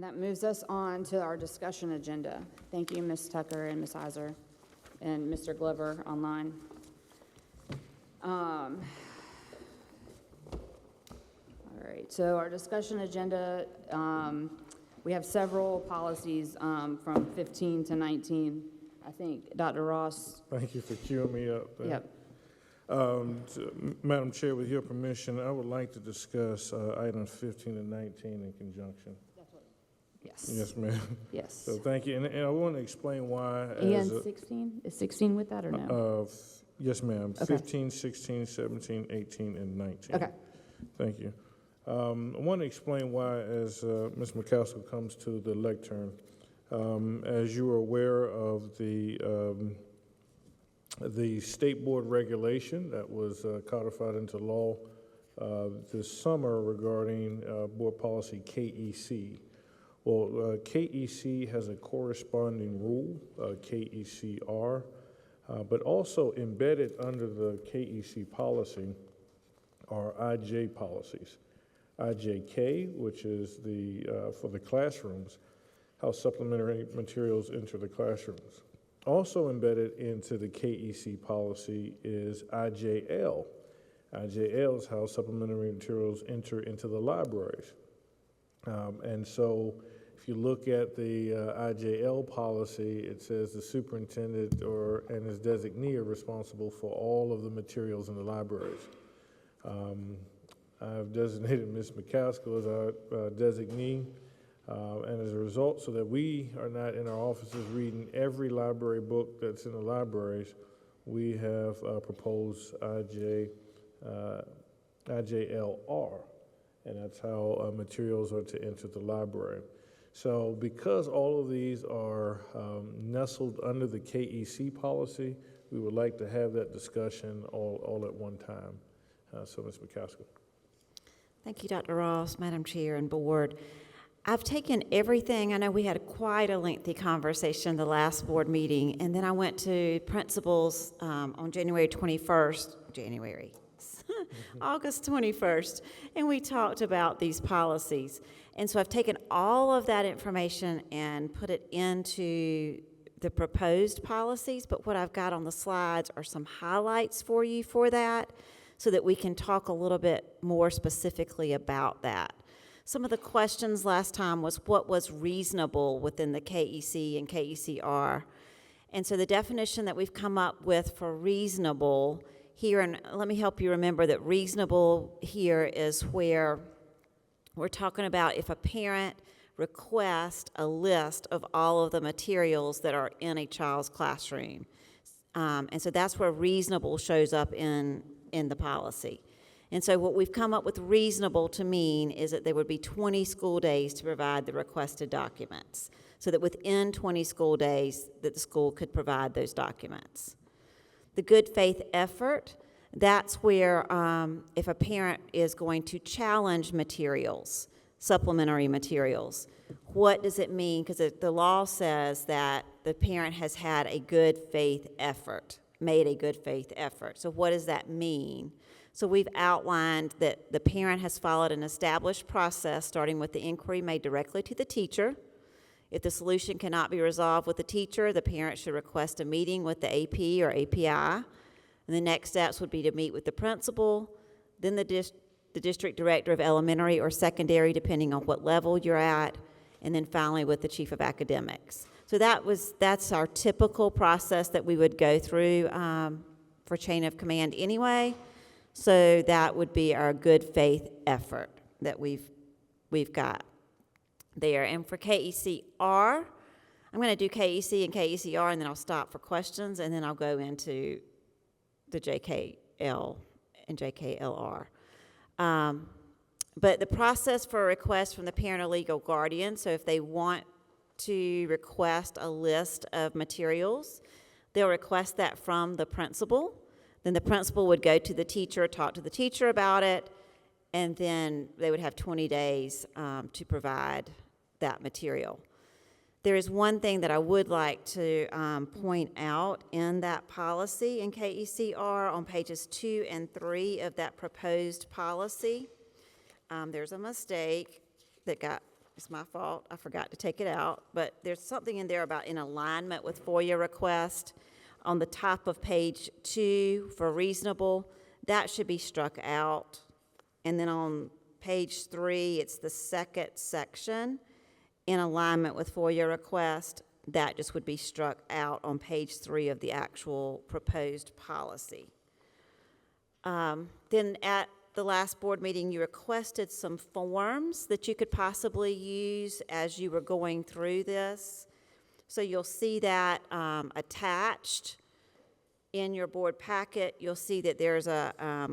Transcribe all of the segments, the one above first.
And that moves us on to our discussion agenda. Thank you, Ms. Tucker and Ms. Iser and Mr. Glover online. All right, so our discussion agenda, we have several policies from 15 to 19. I think Dr. Ross. Thank you for queuing me up. Yep. Madam Chair, with your permission, I would like to discuss items 15 and 19 in conjunction. Yes. Yes, ma'am. Yes. So thank you. And I want to explain why. And 16? Is 16 with that or no? Yes, ma'am. Okay. 15, 16, 17, 18, and 19. Okay. Thank you. I want to explain why as Ms. McCaskill comes to the lectern. As you are aware of the state board regulation that was codified into law this summer regarding board policy KEC. Well, KEC has a corresponding rule, KECR, but also embedded under the KEC policy are IJ policies. IJK, which is for the classrooms, how supplementary materials enter the classrooms. Also embedded into the KEC policy is IJL. IJL is how supplementary materials enter into the libraries. And so if you look at the IJL policy, it says the superintendent and his designee are responsible for all of the materials in the libraries. I've designated Ms. McCaskill as our designee, and as a result, so that we are not in our offices reading every library book that's in the libraries, we have proposed IJLR, and that's how materials are to enter the library. So because all of these are nestled under the KEC policy, we would like to have that discussion all at one time. So Ms. McCaskill. Thank you, Dr. Ross, Madam Chair, and Board. I've taken everything. I know we had quite a lengthy conversation the last board meeting, and then I went to principals on January 21st, August 21st, and we talked about these policies. And so I've taken all of that information and put it into the proposed policies, but what I've got on the slides are some highlights for you for that, so that we can talk a little bit more specifically about that. Some of the questions last time was what was reasonable within the KEC and KECR. And so the definition that we've come up with for reasonable here, and let me help you remember that reasonable here is where we're talking about if a parent requests a list of all of the materials that are in a child's classroom. And so that's where reasonable shows up in the policy. And so what we've come up with reasonable to mean is that there would be 20 school days to provide the requested documents, so that within 20 school days that the school could provide those documents. The good faith effort, that's where if a parent is going to challenge materials, supplementary materials, what does it mean? Because the law says that the parent has had a good faith effort, made a good faith effort. So what does that mean? So we've outlined that the parent has followed an established process, starting with the inquiry made directly to the teacher. If the solution cannot be resolved with the teacher, the parent should request a meeting with the AP or API. And the next steps would be to meet with the principal, then the district director of elementary or secondary, depending on what level you're at, and then finally with the chief of academics. So that's our typical process that we would go through for chain of command anyway. So that would be our good faith effort that we've got there. And for KECR, I'm going to do KEC and KECR, and then I'll stop for questions, and then I'll go into the JKL and JKLR. But the process for a request from the parent or legal guardian, so if they want to request a list of materials, they'll request that from the principal. Then the principal would go to the teacher, talk to the teacher about it, and then they would have 20 days to provide that material. There is one thing that I would like to point out in that policy in KECR on pages 2 and 3 of that proposed policy. There's a mistake that got It's my fault. I forgot to take it out. But there's something in there about in alignment with FOIA request on the top of page 2 for reasonable. That should be struck out. And then on page 3, it's the second section, in alignment with FOIA request. That just would be struck out on page 3 of the actual proposed policy. Then at the last board meeting, you requested some forms that you could possibly use as you were going through this. So you'll see that attached in your board packet. You'll see that there's a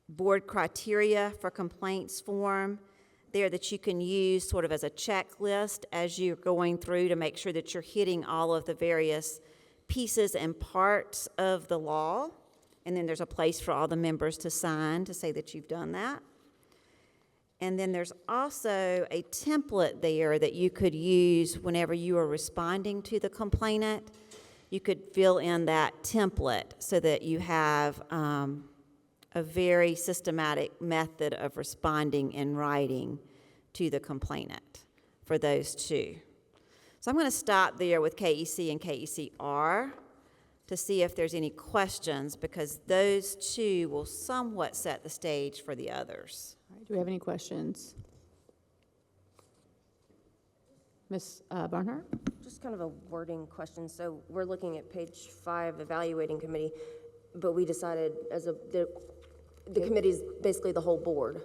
board criteria for complaints form there that you can use sort of as a checklist as you're going through to make sure that you're hitting all of the various pieces and parts of the law. And then there's a place for all the members to sign to say that you've done that. And then there's also a template there that you could use whenever you are responding to the complainant. You could fill in that template so that you have a very systematic method of responding in writing to the complainant for those two. So I'm going to stop there with KEC and KECR to see if there's any questions, because those two will somewhat set the stage for the others. All right, do we have any questions? Ms. Barnhart? Just kind of a wording question. So we're looking at page 5, evaluating committee, but we decided the committee is basically the whole board.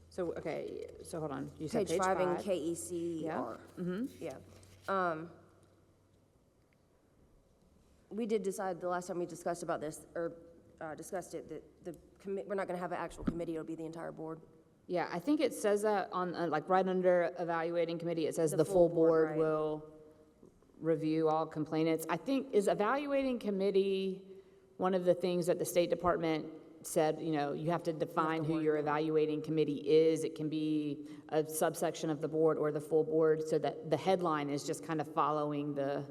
So, okay, so hold on. You said Page 5 in five. KECR. Yeah. Mm-hmm. Yeah. We did decide the last time we discussed about this, or discussed it, that we're not going to have an actual committee, it'll be the entire board. Yeah, I think it says that on, like, right under evaluating committee, it says The the full full board, board right. will review all complainants. I think, is evaluating committee one of the things that the State Department said, you know, you have to define who your evaluating committee is. It can be a subsection of the board or the full board, so that the headline is just kind of following the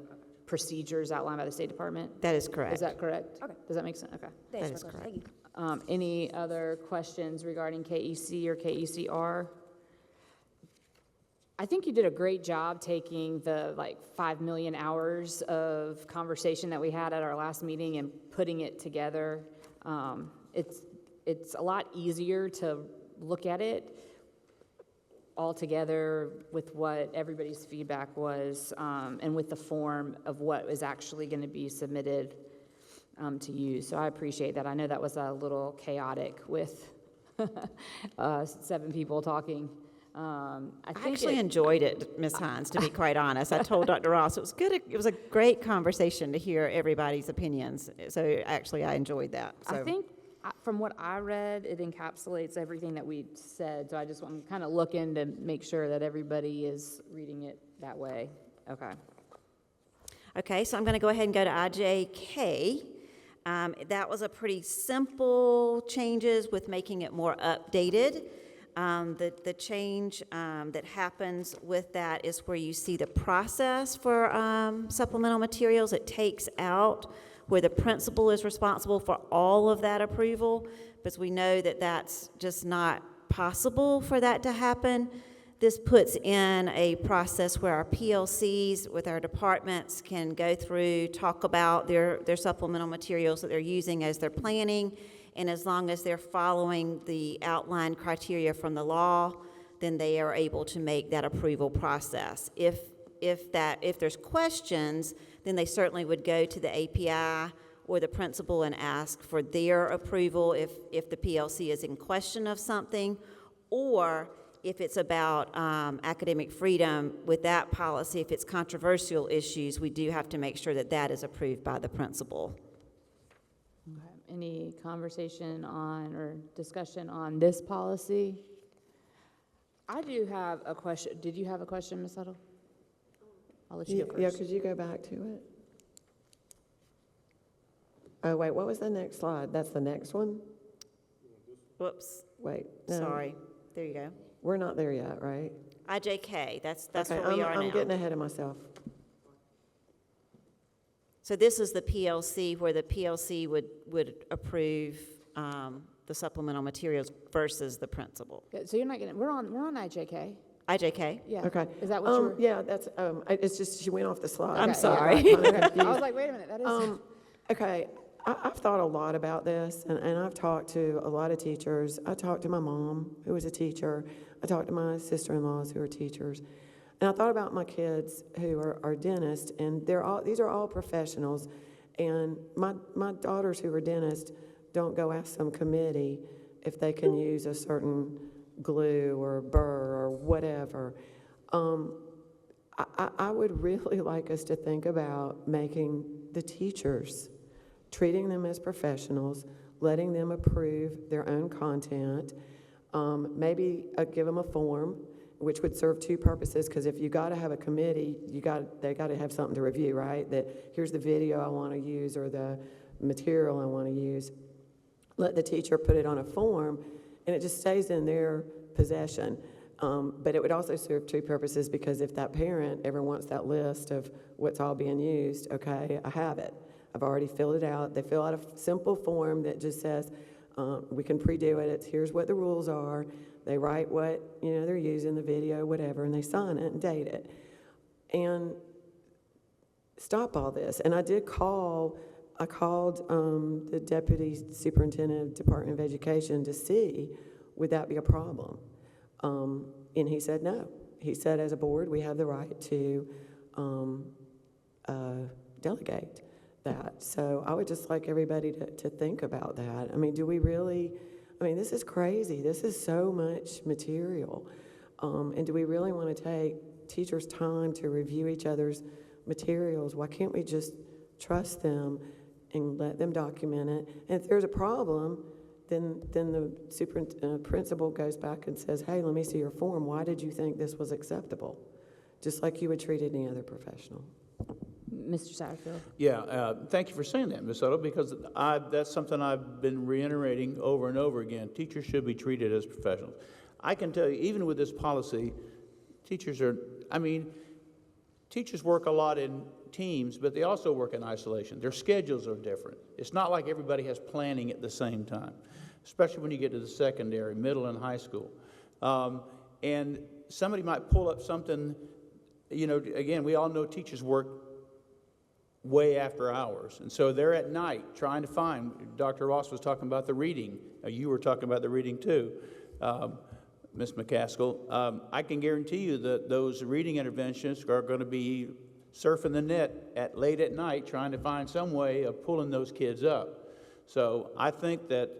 procedures outlined by the State Department. That is correct. Is that correct? Okay. Does that make sense? Okay. Thanks That is for correct. Thank you. Any other questions regarding KEC or KECR? I think you did a great job taking the 5 million hours of conversation that we had at our last meeting and putting it together. It's a lot easier to look at it all together with what everybody's feedback was, and with the form of what is actually going to be submitted to you. So I appreciate that. I know that was a little chaotic with 7 people talking. I actually enjoyed it, Ms. Hines, to be quite honest. I told Dr. Ross it was good. It was a great conversation to hear everybody's opinions. So actually, I enjoyed that. So. I think from what I read, it encapsulates everything that we said. So I just want to kind of looking to make sure that everybody is reading it that way. Okay. Okay, so I'm going to go ahead and go to IJK. That was a pretty simple changes with making it more updated. The change that happens with that is where you see the process for supplemental materials. It takes out where the principal is responsible for all of that approval, because we know that that's just not possible for that to happen. This puts in a process where our PLCs with our departments can go through, talk about their supplemental materials that they're using as they're planning, and as long as they're following the outlined criteria from the law, then they are able to make that approval process. If there's questions, then they certainly would go to the API or the principal and ask for their approval if the PLC is in question of something, or if it's about academic freedom with that policy, if it's controversial issues, we do have to make sure that that is approved by the principal. Okay. Any conversation on or discussion on this policy? I do have a question. Did you have a question, Ms. Huddle? I'll let you go first. Yeah, could you go back to it? Oh, wait, what was the next slide? That's the next one? Whoops, Wait, no. sorry. There you go. We're not there yet, right? IJK, that's Okay, where we are now. I'm getting ahead of myself. So this is the PLC, where the PLC would approve the supplemental materials versus the principal. Yeah, so you're not gonna, we're on IJK. IJK? Yeah. Okay. Is that what you're? Yeah, that's, it's just, she went off the slide. I'm Okay, yeah. sorry. I got kinda I was confused. like, wait a minute, that is. Okay, I've thought a lot about this, and I've talked to a lot of teachers. I talked to my mom, who was a teacher. I talked to my sister-in-laws, who are teachers. And I thought about my kids who are dentists, and these are all professionals. And my daughters who are dentists don't go ask some committee if they can use a certain glue or burr or whatever. I would really like us to think about making the teachers, treating them as professionals, letting them approve their own content, maybe give them a form, which would serve two purposes, because if you got to have a committee, they got to have something to review, right? That here's the video I want to use or the material I want to use. Let the teacher put it on a form, and it just stays in their possession. But it would also serve two purposes, because if that parent ever wants that list of what's all being used, okay, I have it. I've already filled it out. They fill out a simple form that just says, we can pre-do it. It's here's what the rules are. They write what, they're using, the video, whatever, and they sign it and date it. And stop all this. And I called the Deputy Superintendent of Department of Education to see, would that be a problem? And he said no. He said, as a board, we have the right to delegate that. So I would just like everybody to think about that. I mean, do we really, this is crazy. This is so much material. And do we really want to take teachers' time to review each other's materials? Why can't we just trust them and let them document it? And if there's a problem, then the principal goes back and says, hey, let me see your form. Why did you think this was acceptable? Just like you would treat any other professional. Mr. Satterfield? Yeah, thank you for saying that, Ms. Soto, because that's something I've been reiterating over and over again. Teachers should be treated as professionals. I can tell you, even with this policy, teachers work a lot in teams, but they also work in isolation. Their schedules are different. It's not like everybody has planning at the same time, especially when you get to the secondary, middle, and high school. And somebody might pull up something, again, we all know teachers work way after hours. And so they're at night trying to find, Dr. Ross was talking about the reading. You were talking about the reading too, Ms. McCaskill. I can guarantee you that those reading interventions are going to be surfing the net late at night trying to find some way of pulling those kids up. So I think that,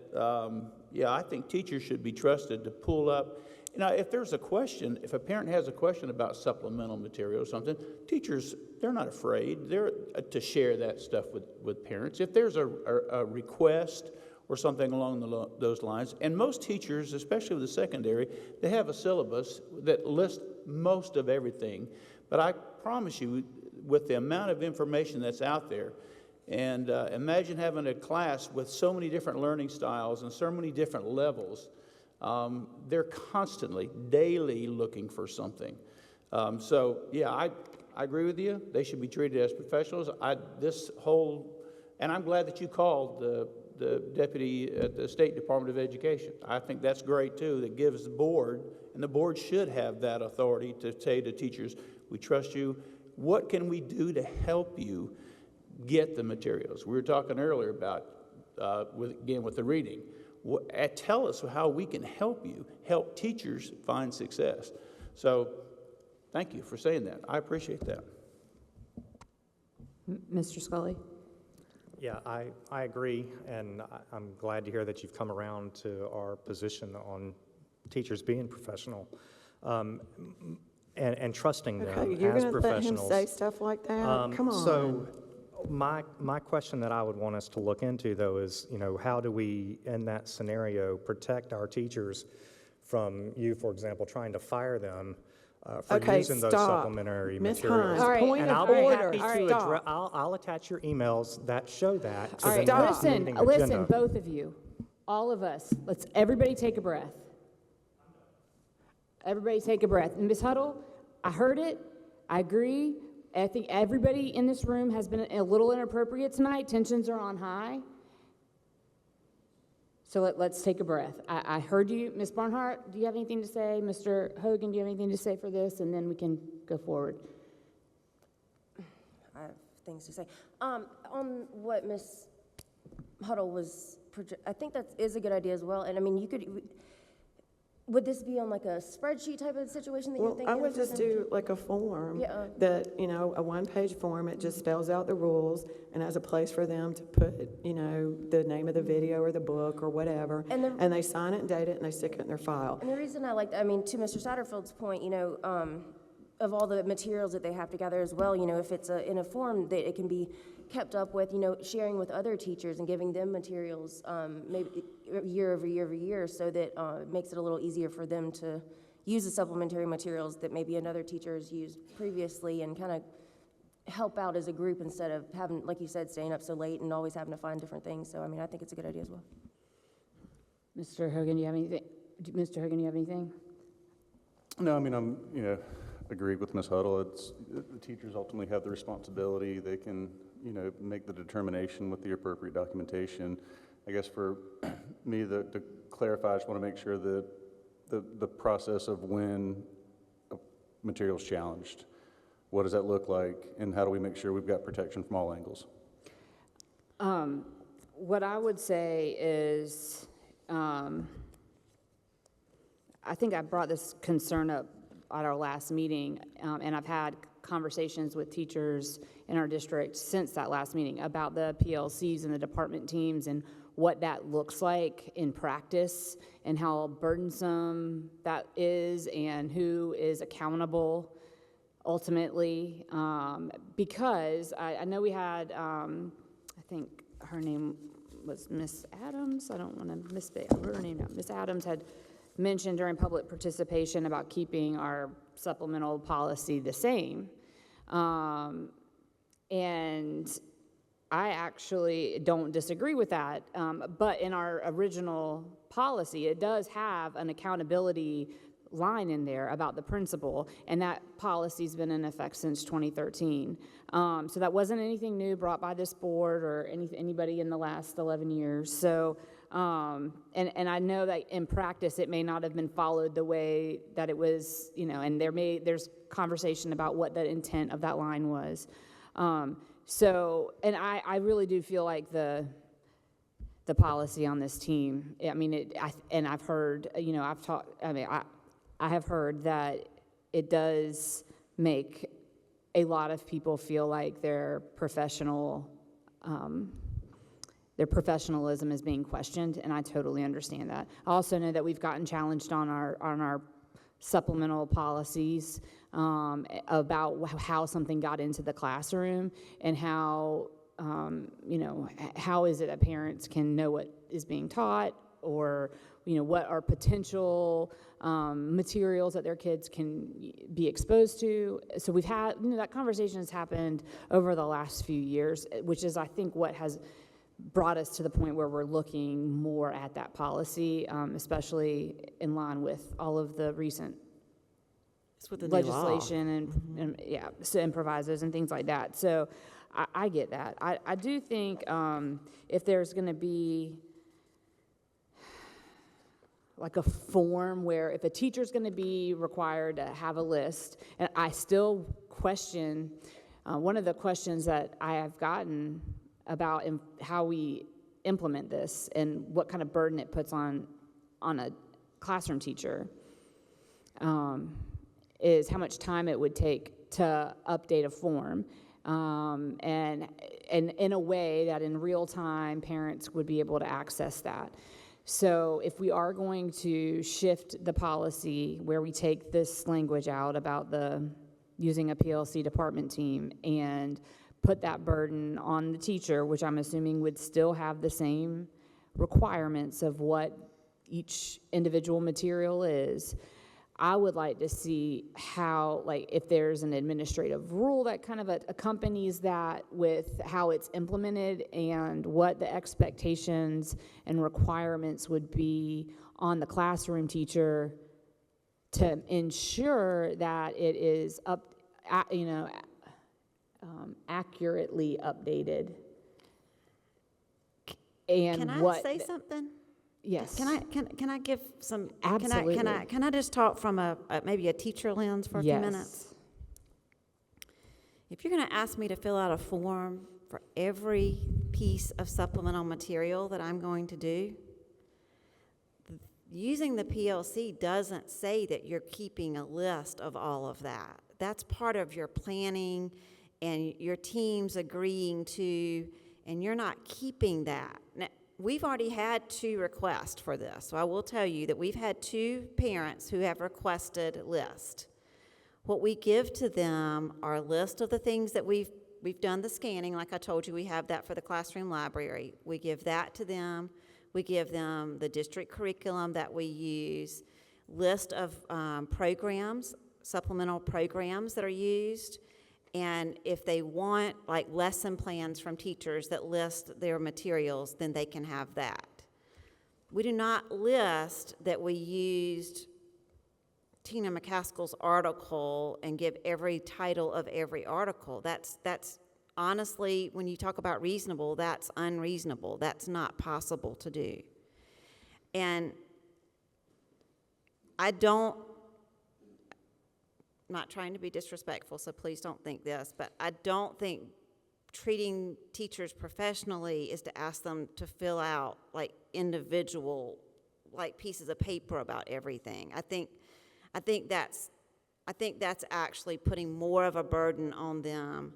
I think teachers should be trusted to pull up. If there's a question, if a parent has a question about supplemental material or something, teachers, they're not afraid. They're to share that stuff with parents. If there's a request or something along those lines, and most teachers, especially with the secondary, they have a syllabus that lists most of everything. But I promise you, with the amount of information that's out there, and imagine having a class with so many different learning styles and so many different levels. They're constantly, daily looking for something. I agree with you. They should be treated as professionals. And I'm glad that you called the deputy at the State Department of Education. I think that's great too. That gives the board, and the board should have that authority to say to teachers, we trust you. What can we do to help you get the materials? We were talking earlier about, with the reading. Tell us how we can help teachers find success. So thank you for saying that. I appreciate that. Mr. Scully? Yeah, I agree, and I'm glad to hear that you've come around to our position on teachers being professional and trusting them Okay, you're as going to let him professionals. say stuff like that? Come on. So my question that I would want us to look into, though, is, how do we, in that scenario, protect our teachers from you, for example, trying to fire them for Okay, using those stop. supplementary Ms. materials? Hines, All right. point And of I'll be order. happy to Stop. address. I'll attach your emails that show that to All the right, next listen, meeting listen, agenda. both of you, all of us, let's everybody take a breath. Everybody take a breath. Ms. Huddle, I heard it. I agree. I think everybody in this room has been a little inappropriate tonight. Tensions are on high. So let's take a breath. I heard you, Ms. Barnhart, do you have anything to say? Mr. Hogan, do you have anything to say for this? And then we can go forward. I have things to say. On what Ms. Huddle was, I think that is a good idea as well. And I mean, would this be on like a spreadsheet type of situation that you're Well, thinking? I would of just presenting? do like a form Yeah. that, a one-page form, it just spells out the rules and has a place for them to put, the name of the video or the book or whatever. And they sign it and date it and they stick it in their file. And the reason I like, I mean, to Mr. Satterfield's point, of all the materials that they have to gather as well, if it's in a form that it can be kept up with, sharing with other teachers and giving them materials, maybe year over year over year, so that it makes it a little easier for them to use the supplementary materials that maybe another teacher has used previously, and kind of help out as a group instead of having, like you said, staying up so late and always having to find different things. So, I mean, I think it's a good idea as well. Mr. Hogan, do you have anything? Mr. Hogan, do you have anything? No, I mean, agree with Ms. Huddle. It's, the teachers ultimately have the responsibility. They can, make the determination with the appropriate documentation. I guess for me, to clarify, I just want to make sure that the process of when a material's challenged, what does that look like, and how do we make sure we've got protection from all angles? What I would say is, I think I brought this concern up at our last meeting, and I've had conversations with teachers in our district since that last meeting about the PLCs and the department teams and what that looks like in practice and how burdensome that is and who is accountable ultimately. Because I know we had, I think her name was Miss Adams. I don't want to misspeak her name now. Miss Adams had mentioned during public participation about keeping our supplemental policy the same. And I actually don't disagree with that. But in our original policy, it does have an accountability line in there about the principal, and that policy's been in effect since 2013. So that wasn't anything new brought by this board or anybody in the last 11 years. So, and I know that in practice it may not have been followed the way that it was, and there's conversation about what the intent of that line was. So, and I really do feel like the policy on this team, I mean, and I've heard, I've talked, I mean, I have heard that it does make a lot of people feel like their professionalism is being questioned, and I totally understand that. I also know that we've gotten challenged on our supplemental policies about how something got into the classroom and how how is it that parents can know what is being taught, or what are potential materials that their kids can be exposed to. So we've had, that conversation has happened over the last few years, which is, I think, what has brought us to the point where we're looking more at that policy, especially in line with all of the recent legislation and so improvisos and things like that. So I get that. I do think if there's going to be like a form where if a teacher's going to be required to have a list, and I still question, one of the questions that I have gotten about how we implement this and what kind of burden it puts on a classroom teacher is how much time it would take to update a form, and in a way that in real time parents would be able to access that. So if we are going to shift the policy where we take this language out about using a PLC department team and put that burden on the teacher, which I'm assuming would still have the same requirements of what each individual material is, I would like to see how, like, if there's an administrative rule that kind of accompanies that with how it's implemented and what the expectations and requirements would be on the classroom teacher to ensure that it is accurately updated. And Can I what? say something? Yes. Can I give some? Absolutely. Can I just talk from maybe a teacher lens for a few minutes? If you're going to ask me to fill out a form for every piece of supplemental material that I'm going to do, using the PLC doesn't say that you're keeping a list of all of that. That's part of your planning and your teams agreeing to, and you're not keeping that. Now, we've already had 2 requests for this, so I will tell you that we've had 2 parents who have requested lists. What we give to them are a list of the things that we've done the scanning. Like I told you, we have that for the classroom library. We give that to them. We give them the district curriculum that we use, list of programs, supplemental programs that are used, and if they want like lesson plans from teachers that list their materials, then they can have that. We do not list that we used Tina McCaskill's article and give every title of every article. That's honestly, when you talk about reasonable, that's unreasonable. That's not possible to do. And I'm not trying to be disrespectful, so please don't think this, but I don't think treating teachers professionally is to ask them to fill out like individual like pieces of paper about everything. I think that's actually putting more of a burden on them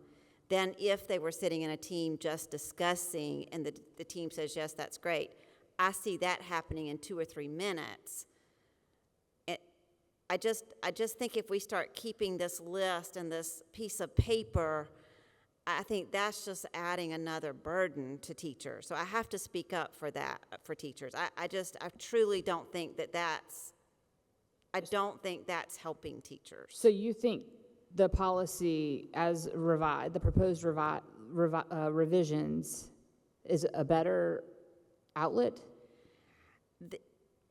than if they were sitting in a team just discussing and the team says, yes, that's great. I see that happening in 2 or 3 minutes. I just think if we start keeping this list and this piece of paper, I think that's just adding another burden to teachers. So I have to speak up for that, for teachers. I truly don't think that's helping teachers. So you think the policy as revised, the proposed revisions is a better outlet?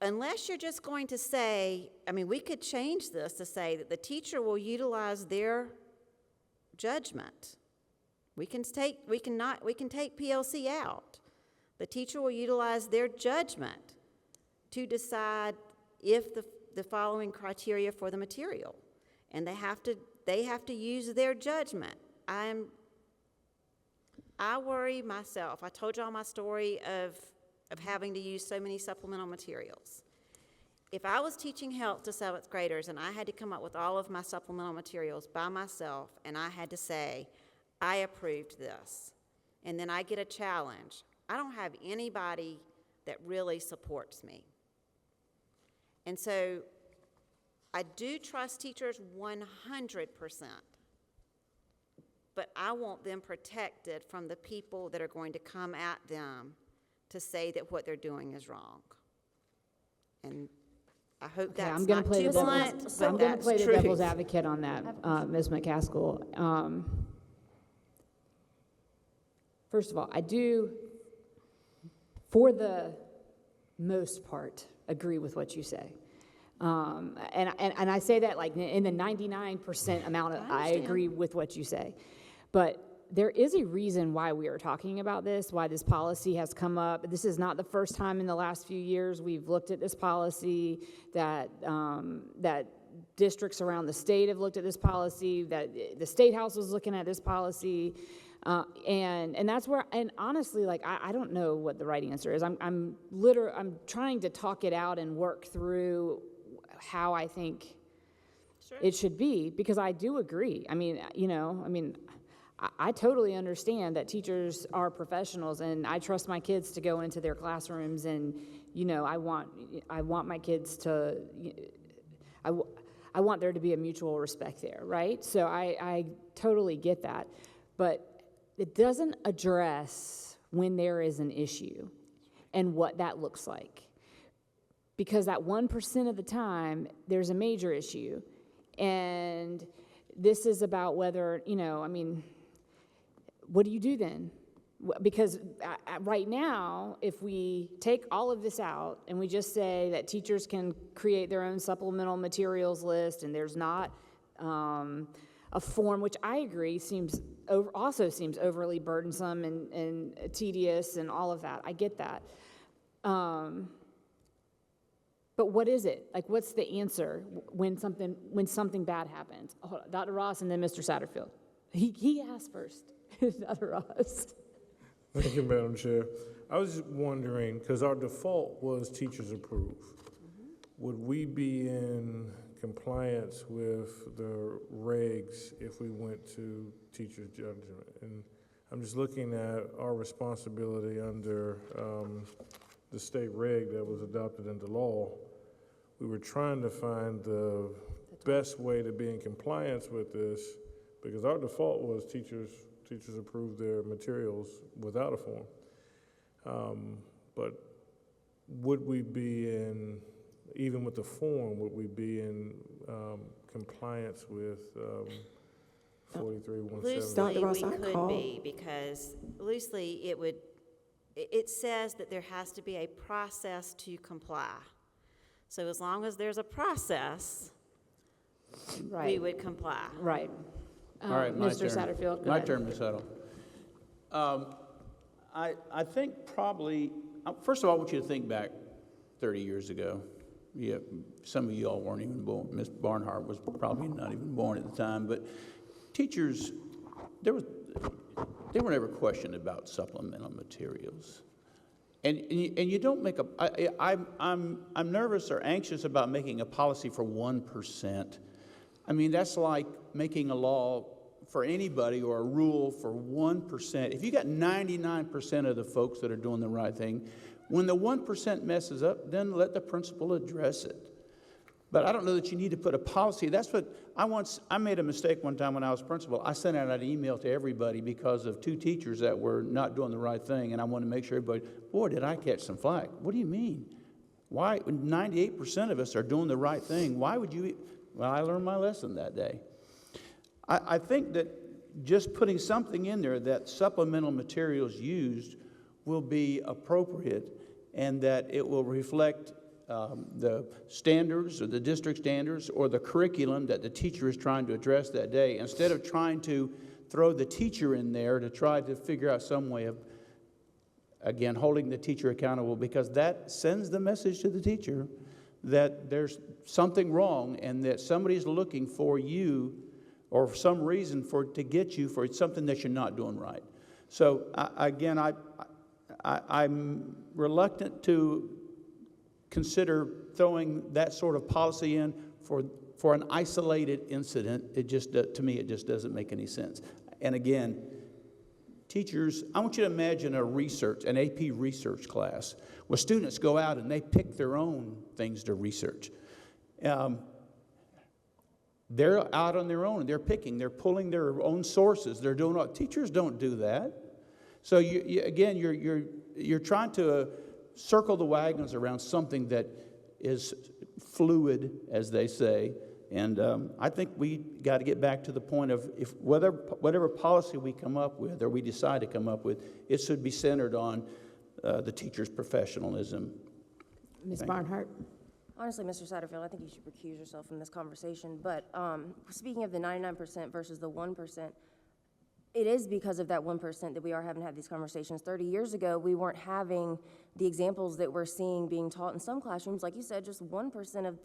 Unless you're just going to say, I mean, we could change this to say that the teacher will utilize their judgment. We can take PLC out. The teacher will utilize their judgment to decide if the following criteria for the material, and they have to use their judgment. I worry myself. I told y'all my story of having to use so many supplemental materials. If I was teaching health to 7th graders and I had to come up with all of my supplemental materials by myself and I had to say, I approved this, and then I get a challenge, I don't have anybody that really supports me. And so I do trust teachers 100%, but I want them protected from the people that are going to come at them to say that what they're doing is wrong. And I hope that's I'm gonna not play too the blunt, devil's, but I'm going to that's play the truth. devil's advocate on that, Ms. McCaskill. First of all, I do, for the most part, agree with what you say. And I say that like in the 99% amount of, I agree with what you say. But there is a reason why we are talking about this, why this policy has come up. This is not the first time in the last few years we've looked at this policy, that districts around the state have looked at this policy, that the State House was looking at this policy. And that's where, and honestly, like, I don't know what the right answer is. I'm trying to talk it out and work through how I think it should be, because I do agree. I totally understand that teachers are professionals, and I trust my kids to go into their classrooms, and, I want my kids to, I want there to be a mutual respect there, right? So I totally get that. But it doesn't address when there is an issue and what that looks like. Because that 1% of the time, there's a major issue. And this is about whether, what do you do then? Because right now, if we take all of this out and we just say that teachers can create their own supplemental materials list, and there's not a form, which I agree also seems overly burdensome and tedious and all of that. I get that. But what is it? Like, what's the answer when something bad happens? Hold on, Dr. Ross and then Mr. Satterfield. He asked first, Dr. Ross. Thank you, Madam Chair. I was just wondering, because our default was teachers approve. Would we be in compliance with the regs if we went to teacher's judgment? And I'm just looking at our responsibility under the state reg that was adopted into law. We were trying to find the best way to be in compliance with this, because our default was teachers approve their materials without a form. But would we be in, even with the form, would we be in compliance with 43-170? Loosely, Dr. Ross, we I could called- be, because loosely, it says that there has to be a process to comply. So as long as there's a process, we Right, would comply. right. All right, my Mr. turn. Satterfield, go My ahead. turn, Ms. Huddle. I think probably, first of all, I want you to think back 30 years ago. Yeah, some of you all weren't even born. Ms. Barnhart was probably not even born at the time, but teachers, they were never questioned about supplemental materials. And you don't make I'm nervous or anxious about making a policy for 1%. I mean, that's like making a law for anybody or a rule for 1%. If you got 99% of the folks that are doing the right thing, when the 1% messes up, then let the principal address it. But I don't know that you need to put a policy. That's what I made a mistake one time when I was principal. I sent out an email to everybody because of 2 teachers that were not doing the right thing, and I wanted to make sure everybody, boy, did I catch some flack. What do you mean? Why, 98% of us are doing the right thing. Why would you? Well, I learned my lesson that day. I think that just putting something in there that supplemental materials used will be appropriate, and that it will reflect the standards or the district standards or the curriculum that the teacher is trying to address that day, instead of trying to throw the teacher in there to try to figure out some way of, again, holding the teacher accountable, because that sends the message to the teacher that there's something wrong and that somebody's looking for you or for some reason to get you for something that you're not doing right. So I'm reluctant to consider throwing that sort of policy in for an isolated incident. To me, it just doesn't make any sense. And again, teachers, I want you to imagine an AP research class where students go out and they pick their own things to research. They're out on their own. They're they're pulling their own sources. They're doing all. Teachers don't do that. So you're trying to circle the wagons around something that is fluid, as they say. And I think we got to get back to the point of whatever policy we come up with or we decide to come up with, it should be centered on the teacher's professionalism. Ms. Barnhart? Honestly, Mr. Satterfield, I think you should recuse yourself from this conversation. But speaking of the 99% versus the 1%, it is because of that 1% that we are having to have these conversations. 30 years ago, we weren't having the examples that we're seeing being taught in some classrooms. Like you said, just 1% of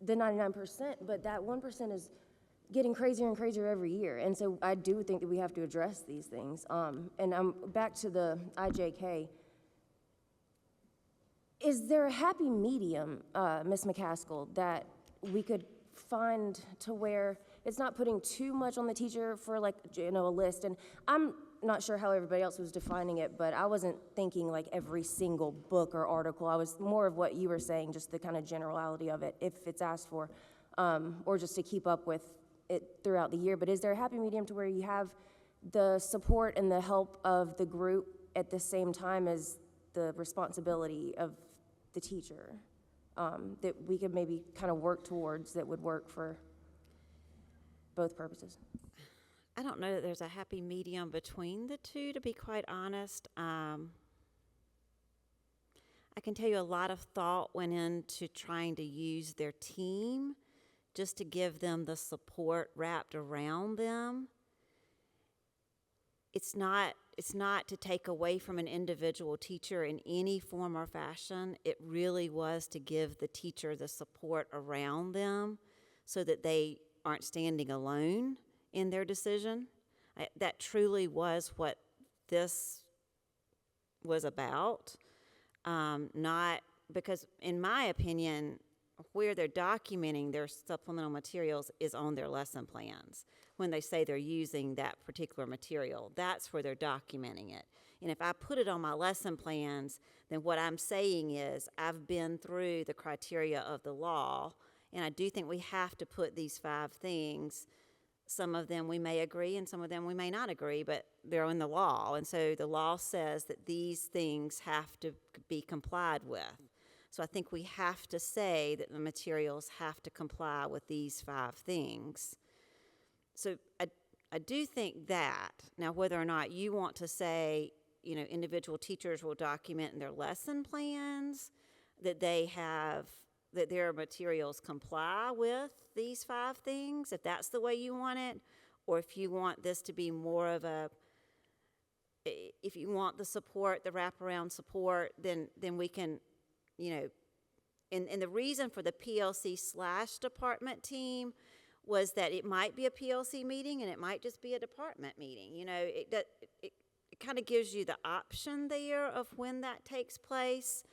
the 99%, but that 1% is getting crazier and crazier every year. And so I do think that we have to address these things. And I'm back to the IJK. Is there a happy medium, Ms. McCaskill, that we could find to where it's not putting too much on the teacher for a list? And I'm not sure how everybody else was defining it, but I wasn't thinking like every single book or article. I was more of what you were saying, just the kind of generality of it, if it's asked for, or just to keep up with it throughout the year. But is there a happy medium to where you have the support and the help of the group at the same time as the responsibility of the teacher, that we could maybe kind of work towards that would work for both purposes? I don't know that there's a happy medium between the two, to be quite honest. I can tell you a lot of thought went into trying to use their team just to give them the support wrapped around them. it's not to take away from an individual teacher in any form or fashion. It really was to give the teacher the support around them so that they aren't standing alone in their decision. That truly was what this was about. Not because, in my opinion, where they're documenting their supplemental materials is on their lesson plans. When they say they're using that particular material, that's where they're documenting it. And if I put it on my lesson plans, then what I'm saying is I've been through the criteria of the law, and I do think we have to put these 5 things. Some of them we may agree, and some of them we may not agree, but they're in the law. And so the law says that these things have to be complied with. So I think we have to say that the materials have to comply with these 5 things. So I do think that. Now, whether or not you want to say, individual teachers will document in their lesson plans that that their materials comply with these 5 things, if that's the way you want it, or if you want this to be more of if you want the support, the wraparound support, then we can, and the reason for the PLC/department team was that it might be a PLC meeting and it might just be a department meeting. It kind of gives you the option there of when that takes place.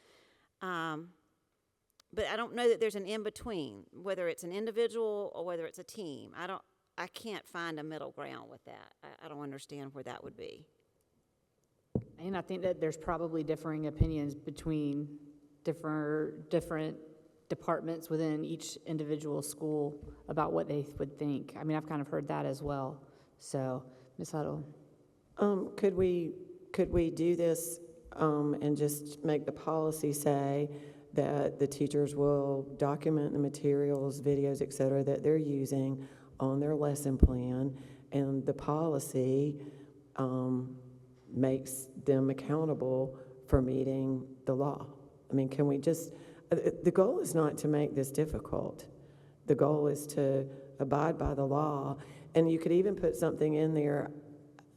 But I don't know that there's an in-between, whether it's an individual or whether it's a team. I can't find a middle ground with that. I don't understand where that would be. And I think that there's probably differing opinions between different departments within each individual school about what they would think. I mean, I've kind of heard that as well. So, Ms. Huddle. Could we do this and just make the policy say that the teachers will document the materials, videos, et cetera, that they're using on their lesson plan, and the policy makes them accountable for meeting the law? I mean, can we just, the goal is not to make this difficult. The goal is to abide by the law, and you could even put something in there.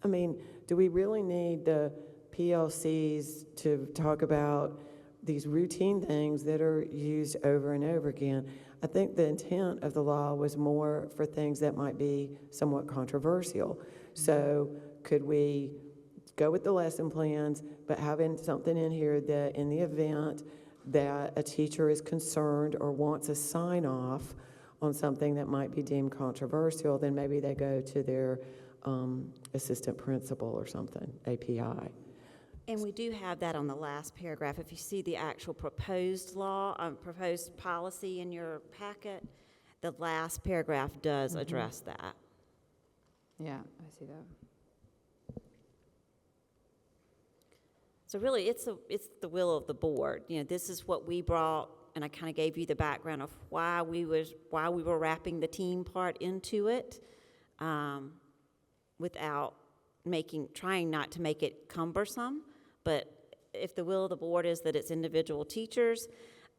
I mean, do we really need the PLCs to talk about these routine things that are used over and over again? I think the intent of the law was more for things that might be somewhat controversial. So could we go with the lesson plans, but having something in here that in the event that a teacher is concerned or wants a sign off on something that might be deemed controversial, then maybe they go to their assistant principal or something, API. And we do have that on the last paragraph. If you see the actual proposed proposed policy in your packet, the last paragraph does address that. Yeah, I see that. So really, it's the will of the board. This is what we brought, and I kind of gave you the background of why we were wrapping the team part into it, without trying not to make it cumbersome. But if the will of the board is that it's individual teachers,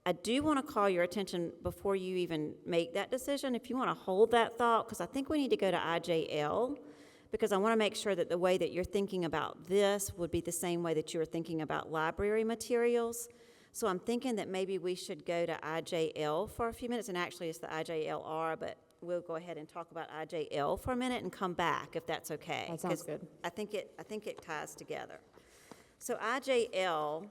I do want to call your attention before you even make that decision, if you want to hold that thought, because I think we need to go to IJL, because I want to make sure that the way that you're thinking about this would be the same way that you were thinking about library materials. So I'm thinking that maybe we should go to IJL for a few minutes, and actually it's the IJLR, but we'll go ahead and talk about IJL for a minute and come back, if that's okay. That sounds 'Cause good. I think it ties together. So IJL,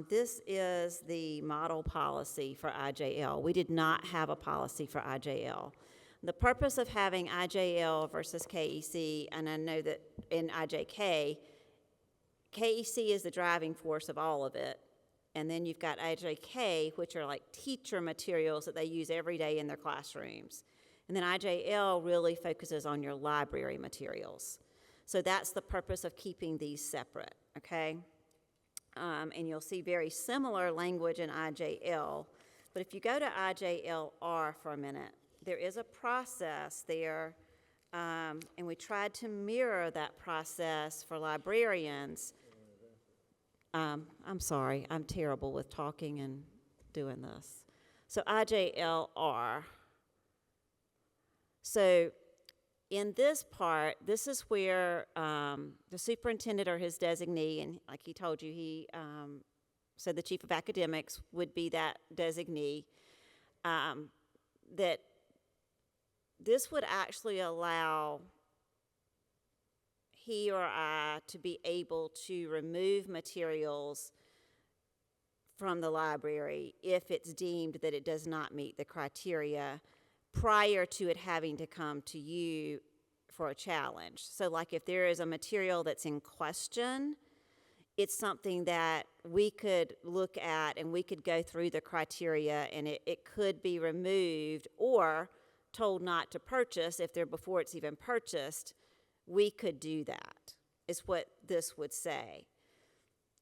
this is the model policy for IJL. We did not have a policy for IJL. The purpose of having IJL versus KEC, and I know that in IJK, KEC is the driving force of all of it. And then you've got IJK, which are like teacher materials that they use every day in their classrooms. And then IJL really focuses on your library materials. So that's the purpose of keeping these separate, okay? And you'll see very similar language in IJL. But if you go to IJLR for a minute, there is a process there, and we tried to mirror that process for librarians. I'm sorry, I'm terrible with talking and doing this. So IJLR. So In this part, this is where the superintendent or his designee, and like he told you, he said the chief of academics would be that designee, that this would actually allow he or I to be able to remove materials from the library if it's deemed that it does not meet the criteria prior to it having to come to you for a challenge. So like if there is a material that's in question, it's something that we could look at and we could go through the criteria and it could be removed or told not to purchase if they're before it's even purchased. We could do that, is what this would say.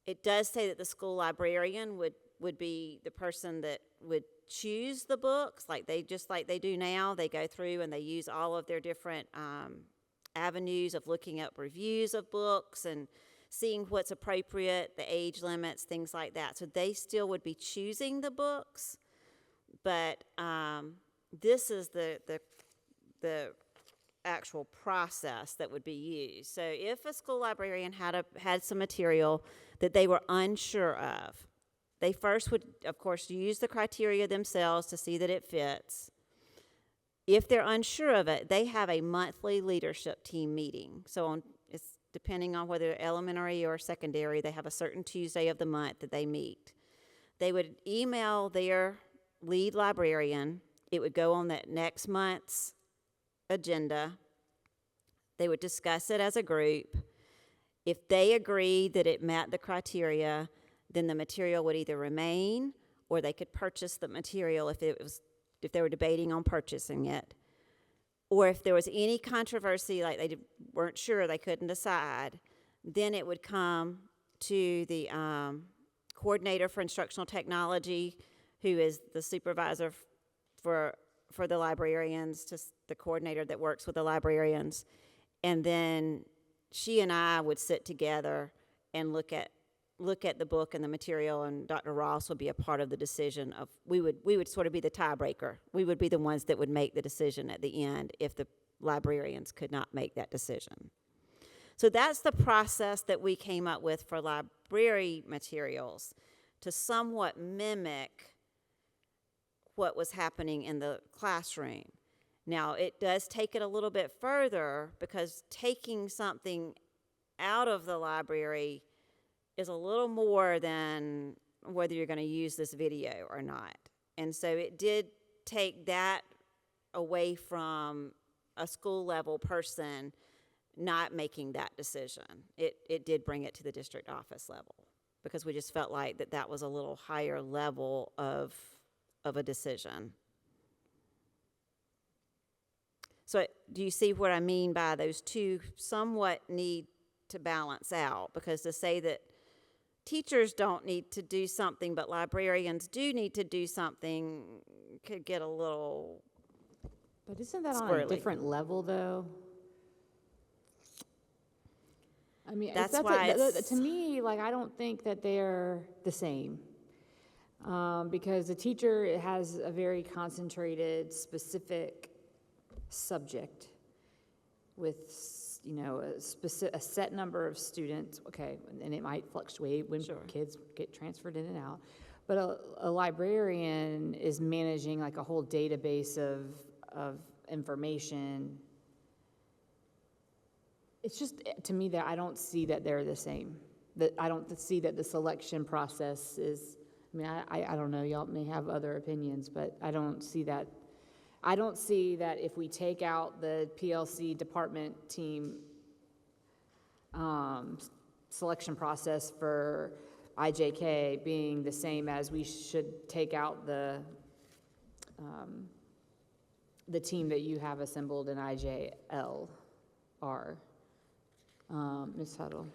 It does say that the school librarian would be the person that would choose the books, like they do now. They go through and they use all of their different avenues of looking up reviews of books and seeing what's appropriate, the age limits, things like that. So they still would be choosing the books, but this is the actual process that would be used. So if a school librarian had some material that they were unsure of, they first would, of course, use the criteria themselves to see that it fits. If they're unsure of it, they have a monthly leadership team meeting. So it's depending on whether elementary or secondary, they have a certain Tuesday of the month that they meet. They would email their lead librarian. It would go on that next month's agenda. They would discuss it as a group. If they agreed that it met the criteria, then the material would either remain or they could purchase the material if they were debating on purchasing it. Or if there was any controversy, like they weren't sure, they couldn't decide, then it would come to the coordinator for instructional technology, who is the supervisor for the librarians, just the coordinator that works with the librarians. And then she and I would sit together and look at the book and the material, and Dr. Ross would be a part of the decision of, we would sort of be the tiebreaker. We would be the ones that would make the decision at the end if the librarians could not make that decision. So that's the process that we came up with for library materials to somewhat mimic what was happening in the classroom. Now, it does take it a little bit further, because taking something out of the library is a little more than whether you're going to use this video or not. And so it did take that away from a school level person not making that decision. It did bring it to the district office level, because we just felt like that was a little higher level of a decision. So do you see what I mean by those two somewhat need to balance out? Because to say that teachers don't need to do something, but librarians do need to do something could get a little But isn't that on squirrely. a different level, though? I mean, That's why to me, like, I don't think that they're the same. Because the teacher has a very concentrated, specific subject with, a set number of students, okay, and it might fluctuate when kids get transferred in and out. But a librarian is managing like a whole database of information. It's just, to me, that I don't see that they're the same. That I don't see that the selection process is, I don't know, y'all may have other opinions, but I don't see that. I don't see that if we take out the PLC department team selection process for IJK being the same as we should take out the team that you have assembled in IJLR. Ms. Huddle.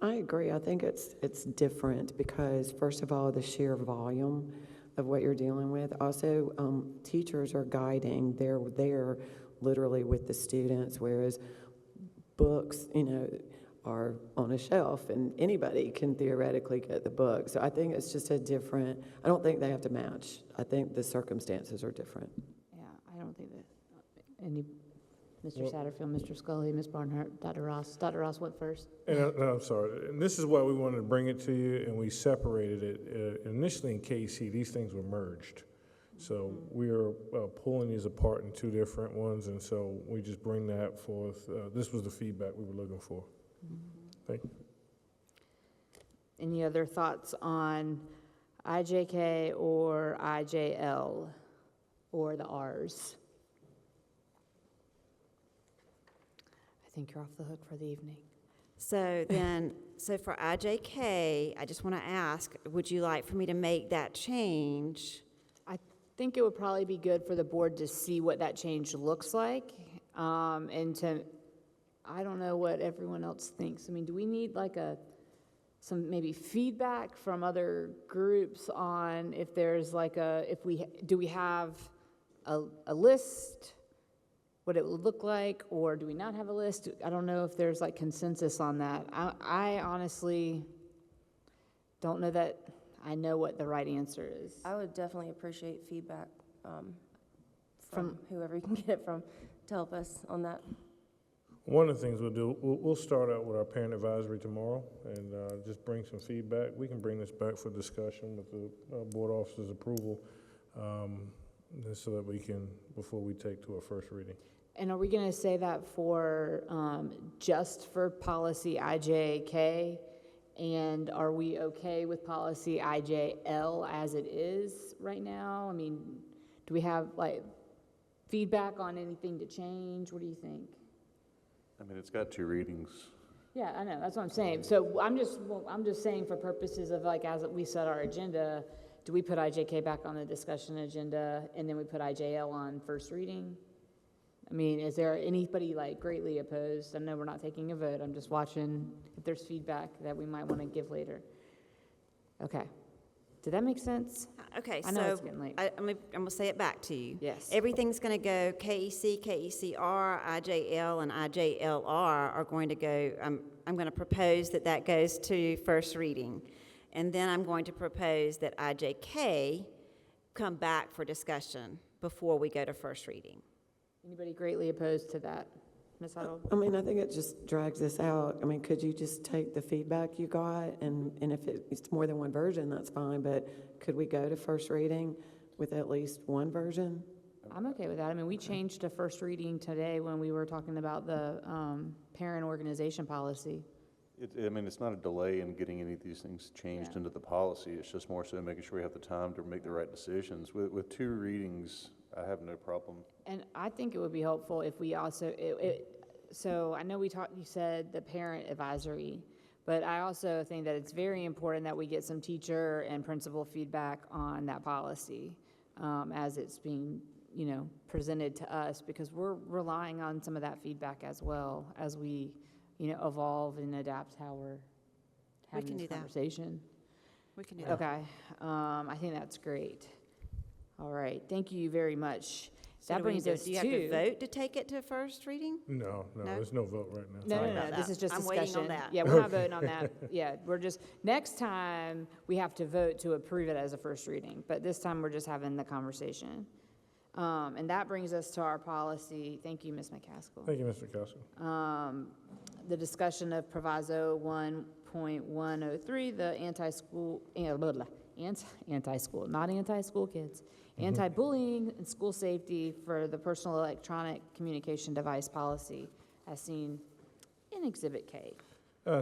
I agree. I think it's different because, first of all, the sheer volume of what you're dealing with. Also, teachers are guiding. They're there literally with the students, whereas books, are on a shelf and anybody can theoretically get the book. So I think it's just I don't think they have to match. I think the circumstances are different. Yeah, I don't think that any. Mr. Satterfield, Mr. Scully, Ms. Barnhart, Dr. Ross. Dr. Ross went first. And I'm sorry, and this is why we wanted to bring it to you, and we separated it. Initially in KC, these things were merged. So we are pulling these apart in two different ones, and so we just bring that forth. This was the feedback we were looking for. Thank you. Any other thoughts on IJK or IJL or the Rs? I think you're off the hook for the evening. So then, so for IJK, I just want to ask, would you like for me to make that change? I think it would probably be good for the board to see what that change looks like, and to, I don't know what everyone else thinks. I mean, do we need like some maybe feedback from other groups on if there's like do we have a list, what it would look like, or do we not have a list? I don't know if there's like consensus on that. I honestly don't know that I know what the right answer is. I would definitely appreciate feedback from whoever you can get it from to help us on that. One of the things we'll do, we'll start out with our parent advisory tomorrow and just bring some feedback. We can bring this back for discussion with the board officer's approval, just so that we can, before we take to a first reading. And are we going to say that for, just for policy IJK? And are we okay with policy IJL as it is right now? I mean, do we have like feedback on anything to change? What do you think? I mean, it's got 2 readings. Yeah, I know, that's what I'm saying. So I'm just saying for purposes of like, as we set our agenda, do we put IJK back on the discussion agenda and then we put IJL on first reading? I mean, is there anybody like greatly opposed? I know we're not taking a vote. I'm just watching if there's feedback that we might want to give later. Okay. Did that make sense? Okay, I know so it's getting late. I'm going to say it back to you. Yes. Everything's going to go KEC, KECR, IJL, and IJLR are going to go, I'm going to propose that goes to first reading. And then I'm going to propose that IJK come back for discussion before we go to first reading. Anybody greatly opposed to that? Ms. Huddle? I mean, I think it just drags this out. I mean, could you just take the feedback you got, and if it's more than one version, that's fine, but could we go to first reading with at least one version? I'm okay with that. I mean, we changed to first reading today when we were talking about the parent organization policy. I mean, it's not a delay in getting any of these things changed into the policy. It's just more so making sure we have the time to make the right decisions. With 2 readings, I have no problem. And I think it would be helpful if we also, so I know you said the parent advisory, but I also think that it's very important that we get some teacher and principal feedback on that policy as it's being, presented to us, because we're relying on some of that feedback as well as we, evolve and adapt how we're having this conversation. We can do that. Okay, I think that's great. All right, thank you very much. So That brings us do you have to vote to take it to first reading? No, No? there's no vote right now. No, Sorry no, about this that. is just I'm discussion. waiting on that. Yeah, we're not voting on that. Yeah, we're just, next time, we have to vote to approve it as a first reading, but this time, we're just having the conversation. And that brings us to our policy. Thank you, Ms. McCaskill. Thank you, Mr. Castle. The discussion of Proviso 1.103, the anti-school, not anti-school kids, anti-bullying and school safety for the personal electronic communication device policy, as seen in Exhibit K.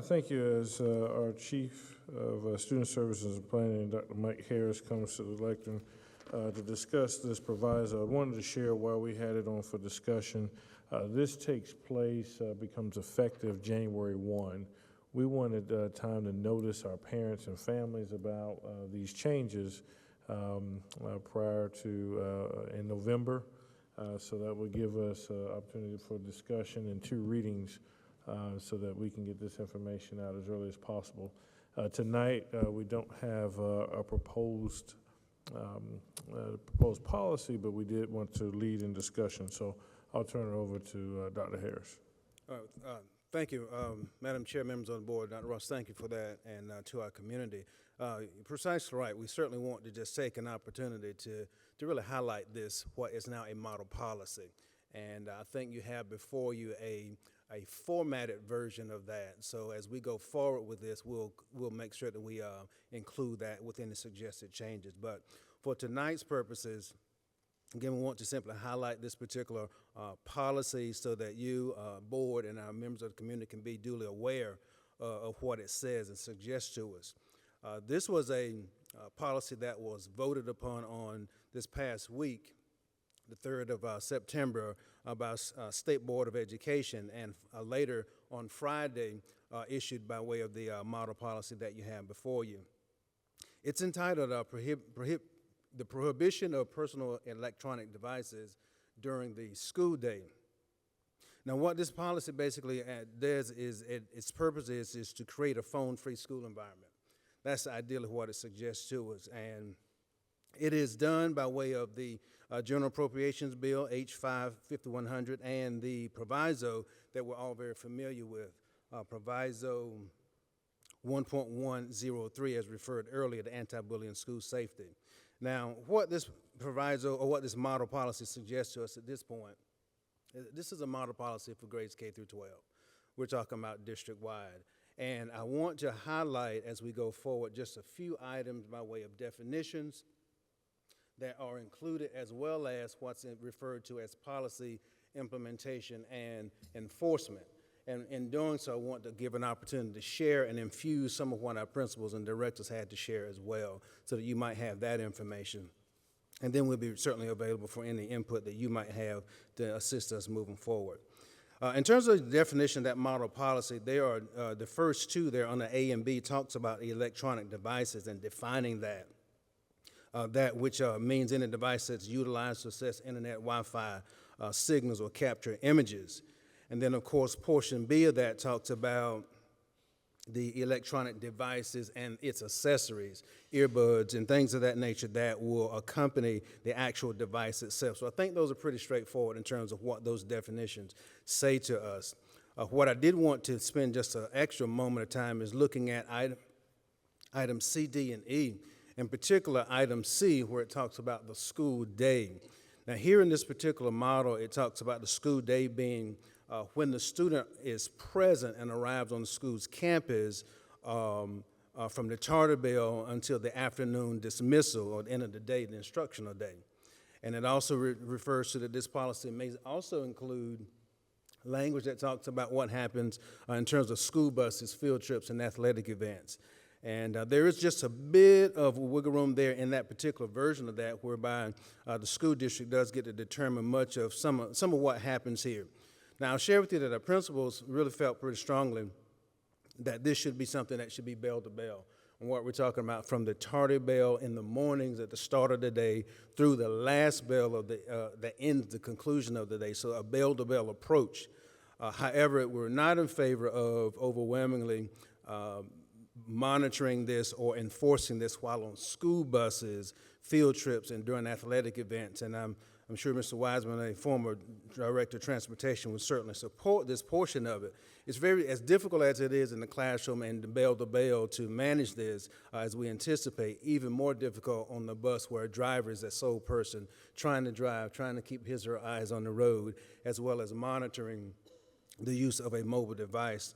Thank you. As our Chief of Student Services and Planning, Dr. Mike Harris, comes to the lectern to discuss this proviso, I wanted to share why we had it on for discussion. This takes place, becomes effective January 1. We wanted time to notice our parents and families about these changes prior to in November. So that would give us opportunity for discussion in 2 readings so that we can get this information out as early as possible. Tonight, we don't have a proposed policy, but we did want to lead in discussion. So I'll turn it over to Dr. Harris. Thank you, Madam Chair, members on the board. Dr. Ross, thank you for that, and to our community. Precisely right. We certainly want to just take an opportunity to really highlight this, what is now a model policy. And I think you have before you a formatted version of that. So as we go forward with this, we'll make sure that we include that within the suggested changes. But for tonight's purposes, again, we want to simply highlight this particular policy so that you, board, and our members of the community can be duly aware of what it says and suggests to us. This was a policy that was voted upon on this past week, the 3rd of September, by State Board of Education, and later on Friday, issued by way of the model policy that you have before you. It's entitled The Prohibition of Personal Electronic Devices During the School Day. Now, what this policy basically does is, its purpose is to create a phone-free school environment. That's ideally what it suggests to us, and it is done by way of the General Appropriations Bill, H5 5100, and the proviso that we're all very familiar with, Proviso 1.103, as referred earlier, to anti-bullying school safety. Now, what this proviso or what this model policy suggests to us at this point, this is a model policy for grades K through 12. We're talking about district-wide. And I want to highlight, as we go forward, just a few items by way of definitions that are included, as well as what's referred to as policy implementation and enforcement. And in doing so, I want to give an opportunity to share and infuse some of what our principals and directors had to share as well, so that you might have that information. And then we'll be certainly available for any input that you might have to assist us moving forward. In terms of the definition of that model policy, they are the first two there on the A and B talks about electronic devices and defining that. That which means any device that's utilized to access internet, Wi-Fi signals or capture images. And then, of course, portion B of that talks about the electronic devices and its accessories, earbuds and things of that nature that will accompany the actual device itself. So I think those are pretty straightforward in terms of what those definitions say to us. What I did want to spend just an extra moment of time is looking at item C, D, and E. In particular, item C, where it talks about the school day. Now, here in this particular model, it talks about the school day being when the student is present and arrives on the school's campus from the charter bell until the afternoon dismissal, or the end of the day, the instructional day. And it also refers to that this policy may also include language that talks about what happens in terms of school buses, field trips, and athletic events. And there is just a bit of wiggle room there in that particular version of that, whereby the school district does get to determine much of some of what happens here. Now, I'll share with you that our principals really felt pretty strongly that this should be something that should be bell to bell. And what we're talking about, from the tardy bell in the mornings at the start of the day through the last bell of that ends the conclusion of the day, so a bell to bell approach. However, we're not in favor of overwhelmingly monitoring this or enforcing this while on school buses, field trips, and during athletic events. And I'm sure Mr. Wiseman, a former director of transportation, would certainly support this portion of it. It's very, as difficult as it is in the classroom and the bell to bell to manage this, as we anticipate, even more difficult on the bus, where a driver is that sole person trying to drive, trying to keep his or her eyes on the road, as well as monitoring the use of a mobile device.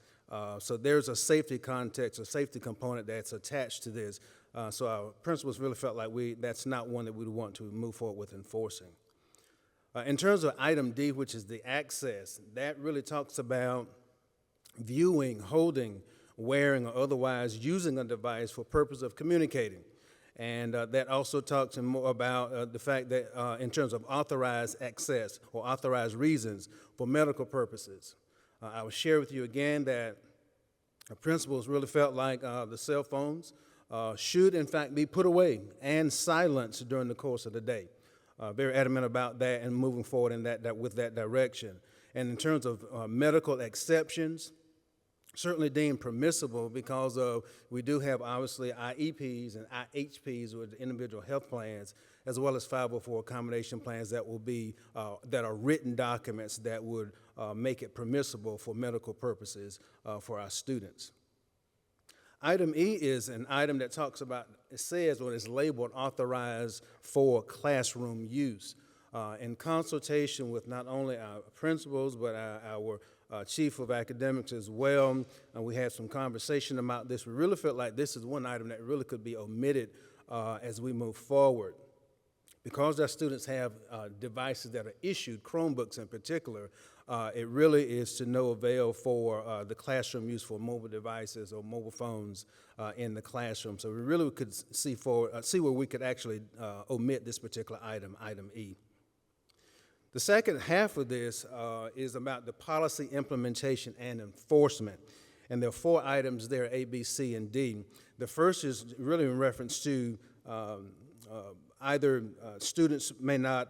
So there's a safety context, a safety component that's attached to this. So our principals really felt like that's not one that we'd want to move forward with enforcing. In terms of item D, which is the access, that really talks about viewing, holding, wearing, or otherwise using a device for purpose of communicating. And that also talks more about the fact that in terms of authorized access or authorized reasons for medical purposes. I will share with you again that our principals really felt like the cell phones should in fact be put away and silenced during the course of the day. Very adamant about that and moving forward in that with that direction. And in terms of medical exceptions, certainly deemed permissible, because we do have obviously IEPs and IHPs with individual health plans, as well as 504 accommodation plans that will be that are written documents that would make it permissible for medical purposes for our students. Item E is an item that talks about, it says, or is labeled authorized for classroom use. in consultation with not only our principals, but our chief of academics as well. We had some conversation about this. We really felt like this is one item that really could be omitted as we move forward. Because our students have devices that are issued, Chromebooks in particular, it really is to no avail for the classroom use for mobile devices or mobile phones in the classroom. So we really could see where we could actually omit this particular item, item E. The second half of this is about the policy implementation and enforcement. And there are 4 items there, A, B, C, and D. The first is really in reference to either students may not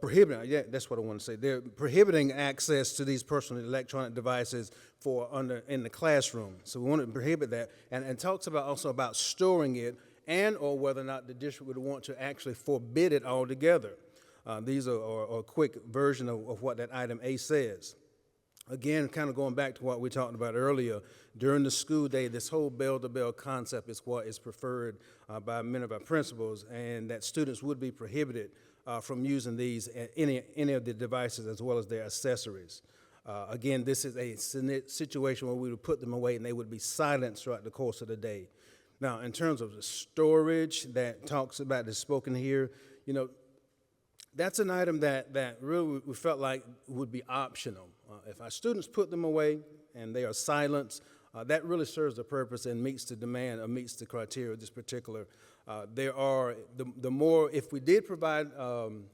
prohibiting, yeah, that's what I want to say. They're prohibiting access to these personal electronic devices in the classroom. So we want to prohibit that. And it talks about also about storing it and or whether or not the district would want to actually forbid it altogether. These are a quick version of what that item A says. Again, kind of going back to what we talked about earlier, during the school day, this whole bell-to-bell concept is what is preferred by many of our principals, and that students would be prohibited from using these, any of the devices as well as their accessories. Again, this is a situation where we would put them away and they would be silenced throughout the course of the day. Now, in terms of the storage that talks about is spoken here, you know, that's an item that really we felt like would be optional. If our students put them away and they are silenced, that really serves the purpose and meets the demand or meets the criteria of this particular. There are, the more, if we did provide,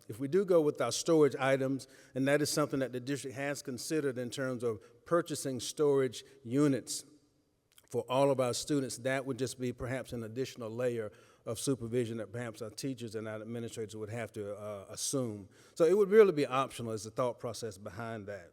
if we do go with our storage items, and that is something that the district has considered in terms of purchasing storage units for all of our students, that would just be perhaps an additional layer of supervision that perhaps our teachers and our administrators would have to assume. So it would really be optional as the thought process behind that.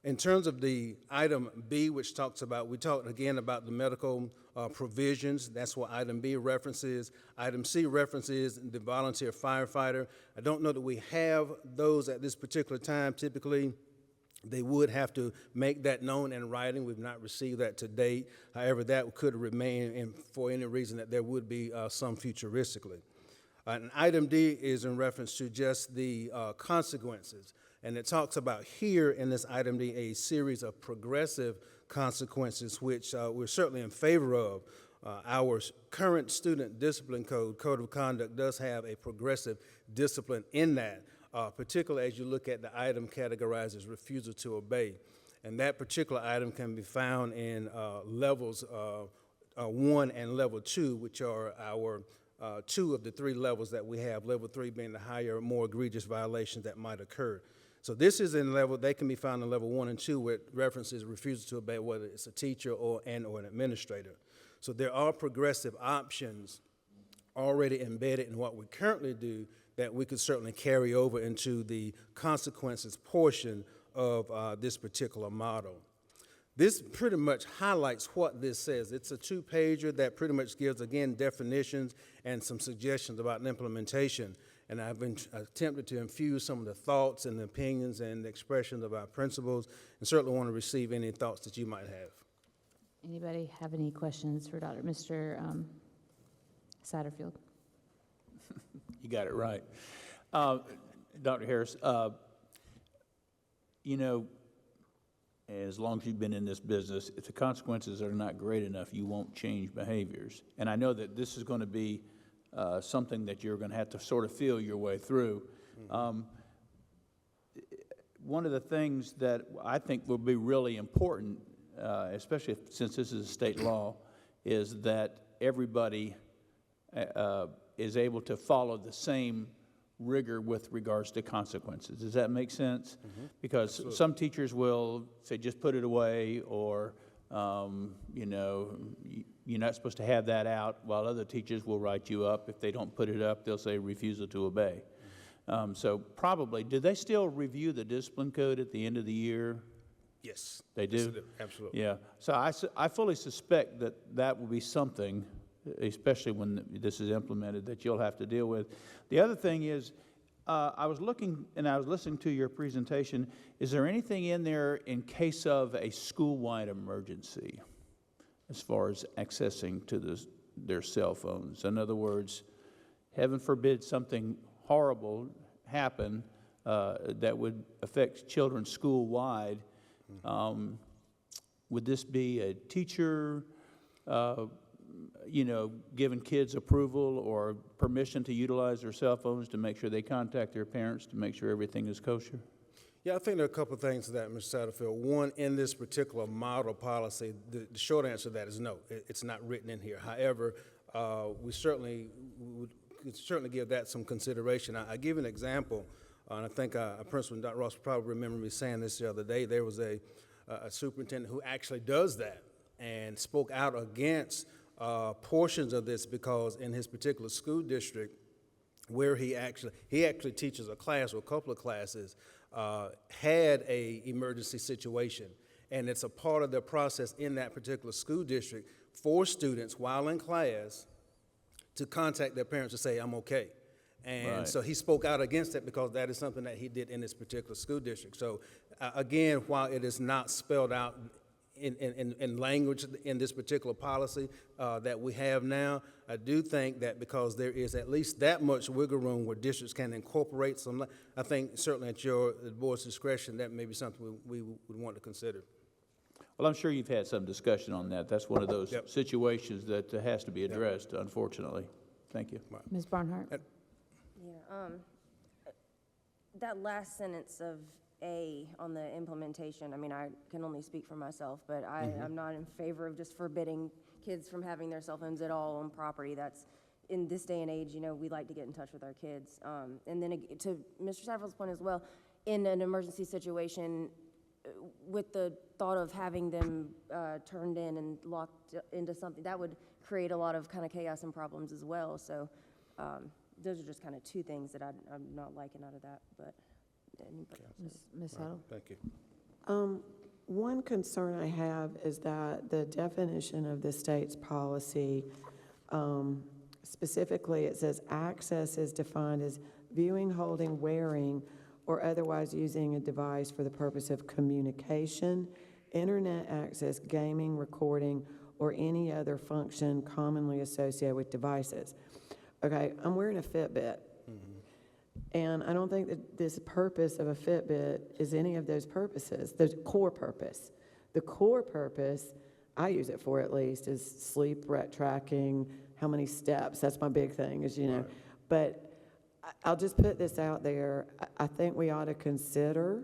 In terms of the item B, which talks about, we talked again about the medical provisions. That's what item B references. Item C references the volunteer firefighter. I don't know that we have those at this particular time. Typically, they would have to make that known in writing. We've not received that to date. However, that could remain for any reason that there would be some futuristically. And item D is in reference to just the consequences. And it talks about here in this item D a series of progressive consequences, which we're certainly in favor of. Our current student discipline code of conduct, does have a progressive discipline in that, particularly as you look at the item categorized as refusal to obey. And that particular item can be found in levels 1 and level 2, which are our 2 of the 3 levels that we have, level 3 being the higher, more egregious violations that might occur. So this is in level, they can be found in level 1 and 2 with references refusal to obey, whether it's a teacher or an administrator. So there are progressive options already embedded in what we currently do that we could certainly carry over into the consequences portion of this particular model. This pretty much highlights what this says. It's a 2-pager that pretty much gives, again, definitions and some suggestions about implementation. And I've been attempted to infuse some of the thoughts and the opinions and the expressions of our principals, and certainly want to receive any thoughts that you might have. Anybody have any questions for Mr. Satterfield? You got it right. Dr. Harris, you know, as long as you've been in this business, if the consequences are not great enough, you won't change behaviors. And I know that this is going to be something that you're going to have to sort of feel your way through. Mm-hmm. One of the things that I think will be really important, especially since this is a state law, is that everybody is able to follow the same rigor with regards to consequences. Does that make sense? Mm-hmm. Because absolutely. Some teachers will say, just put it away, or, you know, you're not supposed to have that out, while other teachers will write you up. If they don't put it up, they'll say refusal to obey. So probably, do they still review the discipline code at the end of the year? Yes. They do? Yes, they do. Absolutely. Yeah. So I fully suspect that that will be something, especially when this is implemented, that you'll have to deal with. The other thing is, I was looking and I was listening to your presentation. Is there anything in there in case of a school-wide emergency as far as accessing to their cell phones? In other words, heaven forbid something horrible happen that would affect children school-wide, would this be a teacher, giving kids approval or permission to utilize their cell phones to make sure they contact their parents to make sure everything is kosher? Yeah, I think there are a couple of things to that, Mr. Satterfield. One, in this particular model policy, the short answer to that is no, it's not written in here. However, we could certainly give that some consideration. I give an example, and I think Principal Dr. Ross probably remember me saying this the other day. There was a superintendent who actually does that and spoke out against portions of this because in his particular school district, where he actually teaches a class or a couple of classes, had a emergency situation, and it's a part of the process in that particular school district for students while in class to contact their parents to say, I'm okay. And Right. so he spoke out against it because that is something that he did in this particular school district. So again, while it is not spelled out in language in this particular policy that we have now, I do think that because there is at least that much wiggle room where districts can incorporate some, I think certainly at the board's discretion, that may be something we would want to consider. Well, I'm sure you've had some discussion on that. That's one of those Yep. situations that has to be addressed, unfortunately. Thank you. Ms. Barnhart? Yeah, that last sentence of A on the implementation, I mean, I can only speak for myself, but I'm not in favor of just forbidding kids from having their cell phones at all on property. That's, in this day and age, we like to get in touch with our kids. And then to Mr. Satterfield's point as well, in an emergency situation, with the thought of having them turned in and locked into something, that would create a lot of kind of chaos and problems as well. So those are just kind of two things that I'm not liking out of that, but anybody else? Ms. Huddle? Thank you. One concern I have is that the definition of the state's policy, specifically it says access is defined as viewing, holding, wearing, or otherwise using a device for the purpose of communication, internet access, gaming, recording, or any other function commonly associated with devices. Okay, I'm wearing a Fitbit. And I don't think that this purpose of a Fitbit is any of those purposes, the core purpose. The core purpose, I use it for at least, is sleep tracking, how many steps. That's my big thing, is, Right. But I'll just put this out there. I think we ought to consider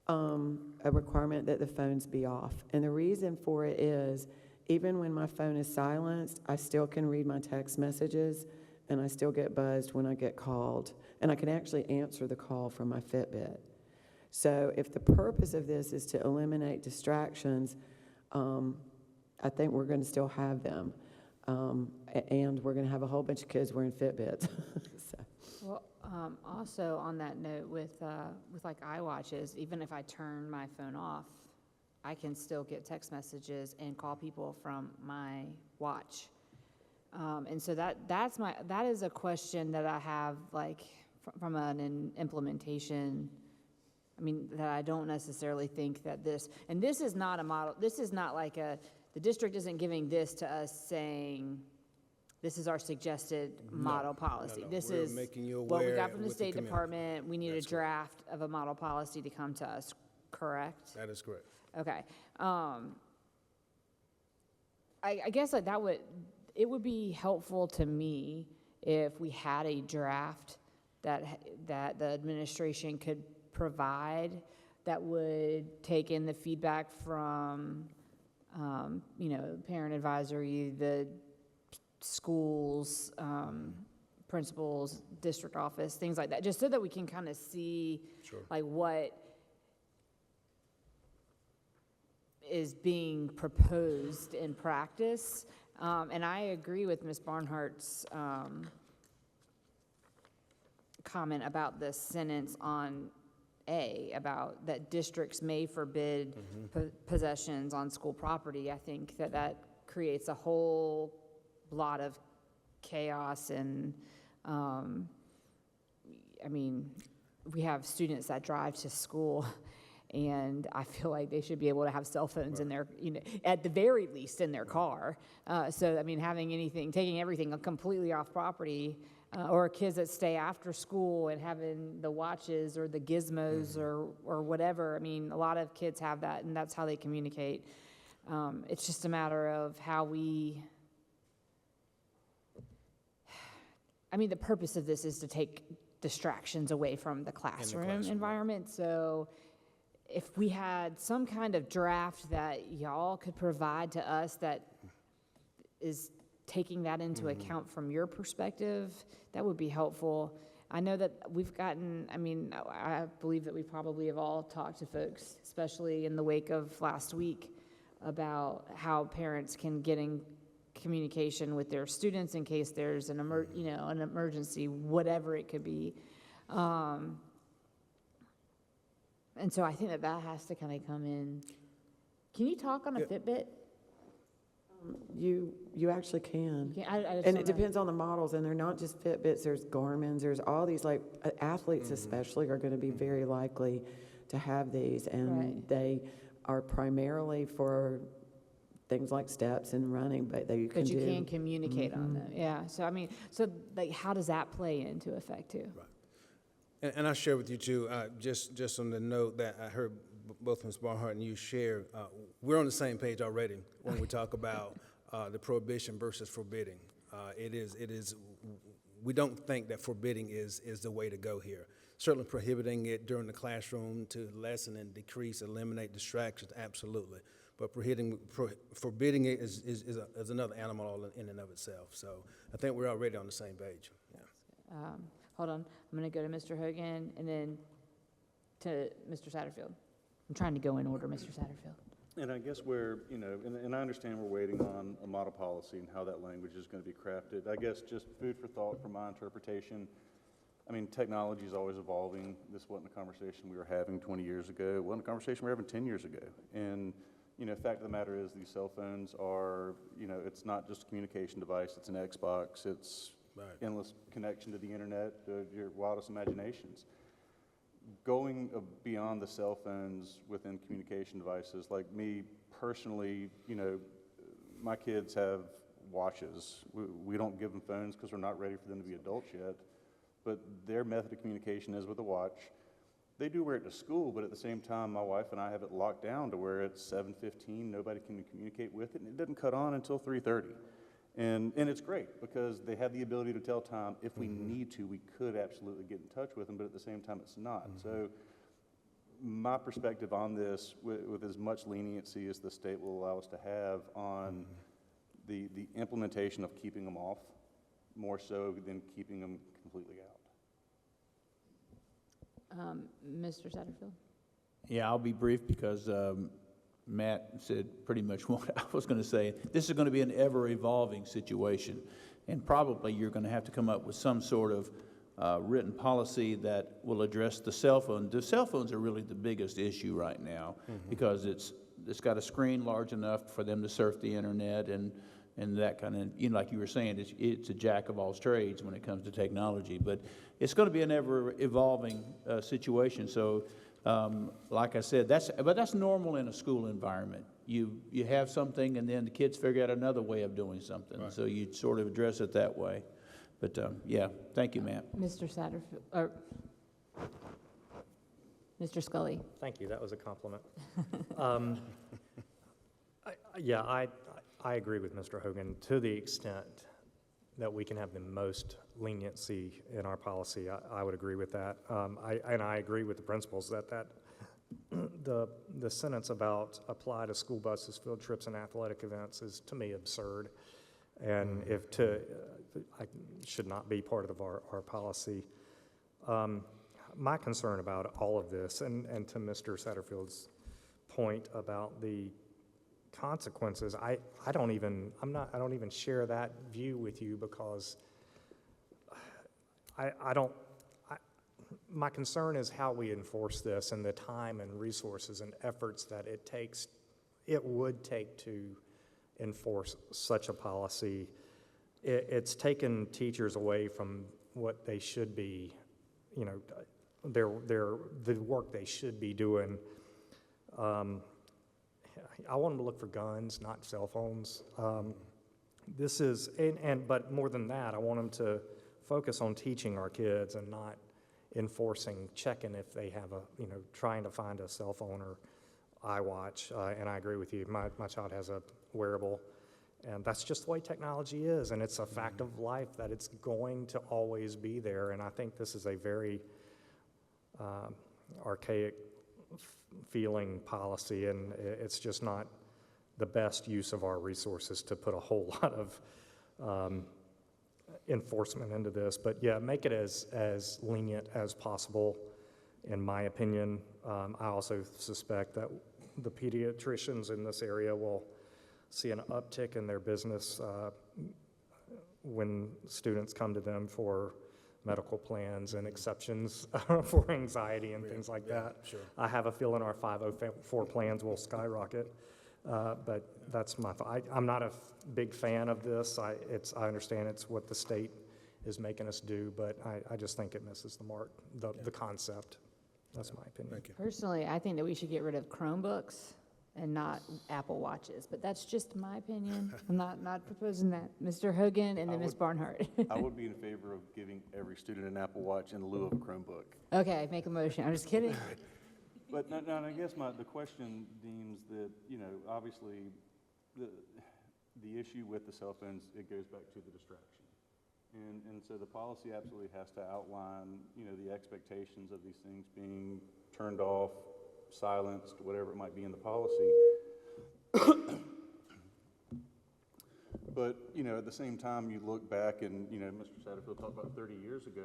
a requirement that the phones be off. And the reason for it is, even when my phone is silenced, I still can read my text messages, and I still get buzzed when I get called. And I can actually answer the call from my Fitbit. So if the purpose of this is to eliminate distractions, I think we're going to still have them. And we're going to have a whole bunch of kids wearing Fitbits. So. Well, also on that note, with like iWatches, even if I turn my phone off, I can still get text messages and call people from my watch. And so that is a question that I have, like, from an implementation. I mean, that I don't necessarily think that this is not a model. This is not like the district isn't giving this to us saying, this is our suggested model policy. No. This We're is making you what we aware got from the with the State community. Department. We need That's a draft of a model policy to come to us, correct? That is correct. Okay. I guess like it would be helpful to me if we had a draft that the administration could provide that would take in the feedback from, parent advisory, the schools, principals, district office, things like that, just so that we can kind of see Sure. like what is being proposed in practice. And I agree with Ms. Barnhart's comment about the sentence on A, about that districts may forbid possessions on school property. I think that creates a whole lot of chaos and, we have students that drive to school, and I feel like they should be able to have cell phones in their, at the very least in their car. Taking everything completely off property, or kids that stay after school and having the watches or the gizmos or whatever. I mean, a lot of kids have that, and that's how they communicate. It's just a matter of how we, I mean, the purpose of this is to take distractions away from the classroom environment. So if we had some kind of draft that y'all could provide to us that is taking that into account from your perspective, that would be helpful. I know that we've gotten, I mean, I believe that we probably have all talked to folks, especially in the wake of last week, about how parents can get in communication with their students in case there's an an emergency, whatever it could be. And so I think that has to kind of come in. Can you talk on a Fitbit? You actually can. I just And don't it know. depends on the models, and they're not just Fitbits, there's Garmin's, there's all these, like, athletes especially are gonna be very likely to have these, and Right. they are primarily for things like steps and running, but they can But you do. can communicate on them, yeah. So I mean, so like, how does that play into effect too? And I share with you too, just on the note that I heard both Ms. Barnhart and you share, we're on the same page already when we talk about the prohibition versus forbidding. It is, we don't think that forbidding is the way to go here. Certainly prohibiting it during the classroom to lessen and decrease, eliminate distractions, absolutely. But forbidding it is another animal all in and of itself. So I think we're already on the same page. Yeah. Hold on, I'm gonna go to Mr. Hogan and then to Mr. Satterfield. I'm trying to go in order, Mr. Satterfield. And I guess we're, and I understand we're waiting on a model policy and how that language is going to be crafted. I guess just food for thought for my interpretation. I mean, technology is always evolving. This wasn't a conversation we were having 20 years ago. It wasn't a conversation we were having 10 years ago. And, fact of the matter is these cell phones are, it's not just a communication device. It's an Xbox. It's endless connection to the internet, your wildest imaginations. Going beyond the cell phones within communication devices, like me personally, my kids have watches. We don't give them phones because we're not ready for them to be adults yet, but their method of communication is with a watch. They do wear it to school, but at the same time, my wife and I have it locked down to where it's 7:15, nobody can communicate with it, and it doesn't cut on until 3:30. And it's great because they have the ability to tell time. If we need to, we could absolutely get in touch with them, but at the same time, it's not. So my perspective on this, with as much leniency as the state will allow us to have on the implementation of keeping them off, more so than keeping them completely out. Mr. Satterfield? Yeah, I'll be brief because Matt said pretty much what I was going to say. This is going to be an ever-evolving situation, and probably you're going to have to come up with some sort of written policy that will address the cell phone. The cell phones are really the biggest issue right now because it's got a screen large enough for them to surf the internet and that kind of, like you were saying, it's a jack of all trades when it comes to technology. But it's going to be an ever-evolving situation. So, like I said, that's normal in a school environment. You have something, and then the kids figure out another way of doing something. Right. So you sort of address it that way. But yeah, thank you, Matt. Mr. Satterfield, or Mr. Scully? Thank you, that was a compliment. I agree with Mr. Hogan to the extent that we can have the most leniency in our policy. I would agree with that. I agree with the principals that the sentence about apply to school buses, field trips, and athletic events is, to me, absurd. And I should not be part of our policy. My concern about all of this, and to Mr. Satterfield's point about the consequences, I don't even share that view with you because my concern is how we enforce this and the time and resources and efforts that it would take to enforce such a policy. It's taken teachers away from what they should be, the work they should be doing. I want them to look for guns, not cell phones. But more than that, I want them to focus on teaching our kids and not enforcing, checking if they have trying to find a cell phone or iWatch. And I agree with you. My child has a wearable, and that's just the way technology is, and it's a fact of life that it's going to always be there. And I think this is a very archaic feeling policy, and it's just not the best use of our resources to put a whole lot of enforcement into this. But yeah, make it as lenient as possible, in my opinion. I also suspect that the pediatricians in this area will see an uptick in their business when students come to them for medical plans and exceptions for anxiety and things like that. Sure. I have a feeling our 504 plans will skyrocket, but that's my thought. I'm not a big fan of this. I understand it's what the state is making us do, but I just think it misses the mark, the concept. That's my opinion. Thank you. Personally, I think that we should get rid of Chromebooks and not Apple Watches, but that's just my opinion. I'm not proposing that. Mr. Hogan and then Ms. Barnhart. I would be in favor of giving every student an Apple Watch in lieu of a Chromebook. Okay, make a motion. I'm just kidding. But now, I guess the question deems that, obviously, the issue with the cell phones, it goes back to the distraction. And so the policy absolutely has to outline, the expectations of these things being turned off, silenced, whatever it might be in the policy. But, at the same time, you look back and, Mr. Satterfield talked about 30 years ago,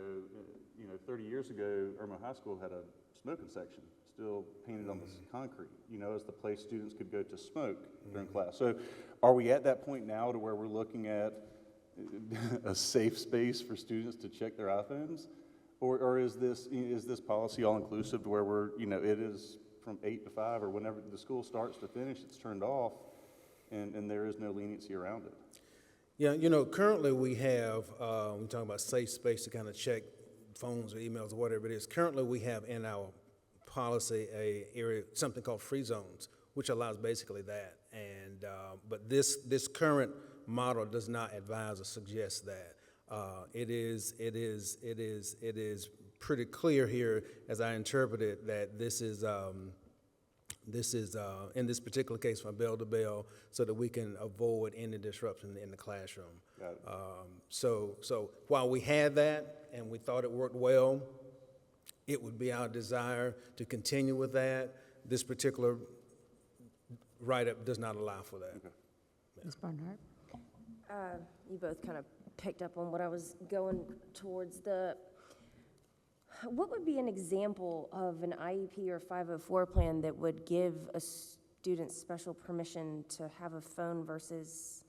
30 years ago, Irma High School had a smoking section still painted on the concrete, as the place students could go to smoke during class. So are we at that point now to where we're looking at a safe space for students to check their iPhones? Or is this policy all-inclusive to where we're, it is from 8 to 5 or whenever the school starts to finish, it's turned off and there is no leniency around it? Yeah, currently we have, we're talking about safe space to kind of check phones or emails or whatever it is. Currently we have in our policy a area, something called free zones, which allows basically that. And, but this current model does not advise or suggest that. It is pretty clear here, as I interpret it, that this is in this particular case from bell to bell, so that we can avoid any disruption in the classroom. Got it. So while we had that and we thought it worked well, it would be our desire to continue with that. This particular write-up does not allow for that. Okay. Ms. Barnhart? You both kind of picked up on what I was going towards. What would be an example of an IEP or 504 plan that would give a student special permission to have a phone versus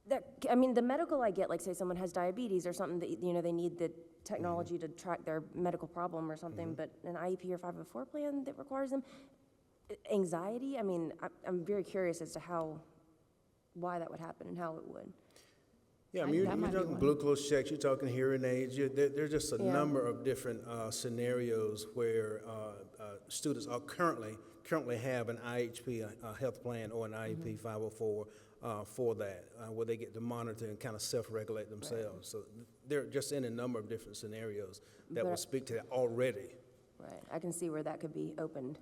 that? I mean, the medical I get, like say someone has diabetes or something that, they need the technology to track their medical problem or something, but an IEP or 504 plan that requires them, anxiety, I mean, I'm very curious as to why that would happen and how it would. Yeah, I I mean, think that you're might be talking one. glucose checks, you're talking hearing aids, there's just a Yeah. number of different scenarios where students are currently have an IHP, a health plan, or an IEP 504 for that, where they get to monitor and kind of self-regulate themselves. So they're just in a number of different scenarios that will But- speak to that already. Right, I can see where that could be opened,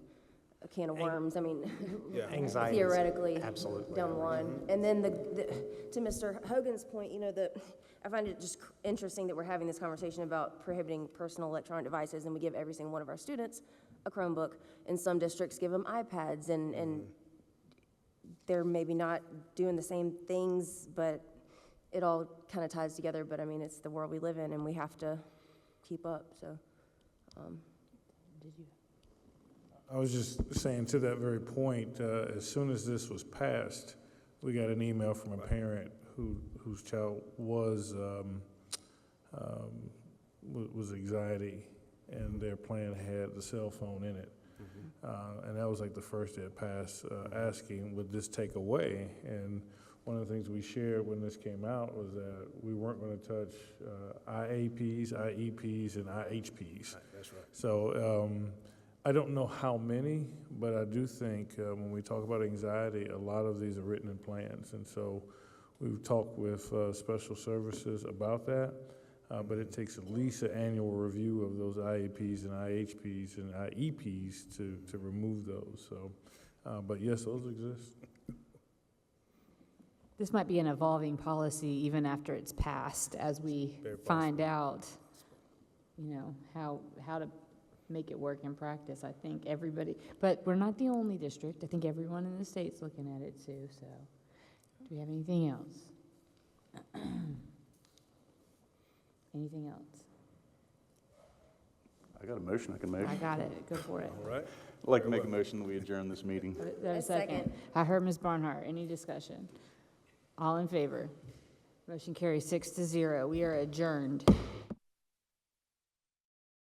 a can of worms, I mean, Yeah. Anxiety is theoretically, absolutely down the line. And then to Mr. Hogan's point, I find it just interesting that we're having this conversation about prohibiting personal electronic devices, and we give every single one of our students a Chromebook, and some districts give them iPads, and they're maybe not doing the same things, but it all kind of ties together. But I mean, it's the world we live in, and we have to keep up, so. I was just saying to that very point, as soon as this was passed, we got an email from a parent whose child was anxiety, and their plan had the cell phone in it. And that was like the first day it passed, asking, would this take away? And one of the things we shared when this came out was that we weren't going to touch IAPs, IEPs, and IHPs. Right, that's right. So I don't know how many, but I do think when we talk about anxiety, a lot of these are written in plans. And so We've talked with special services about that, but it takes at least an annual review of those IEPs and IHPs and IEPs to remove those. So, but yes, those exist. This might be an evolving policy even after it's passed, as we Very find out, you know, how to make it work in practice. I think everybody, but we're not the only district. I think everyone in the state's looking at it too, so. Do we have anything else? Anything else? I got a motion I can make. I got it, go for it. All right. I'd like to make a motion that we adjourn this meeting. Is there a A second? second. I heard Ms. Barnhart. Any discussion? All in favor? Motion carries 6-0. We are adjourned.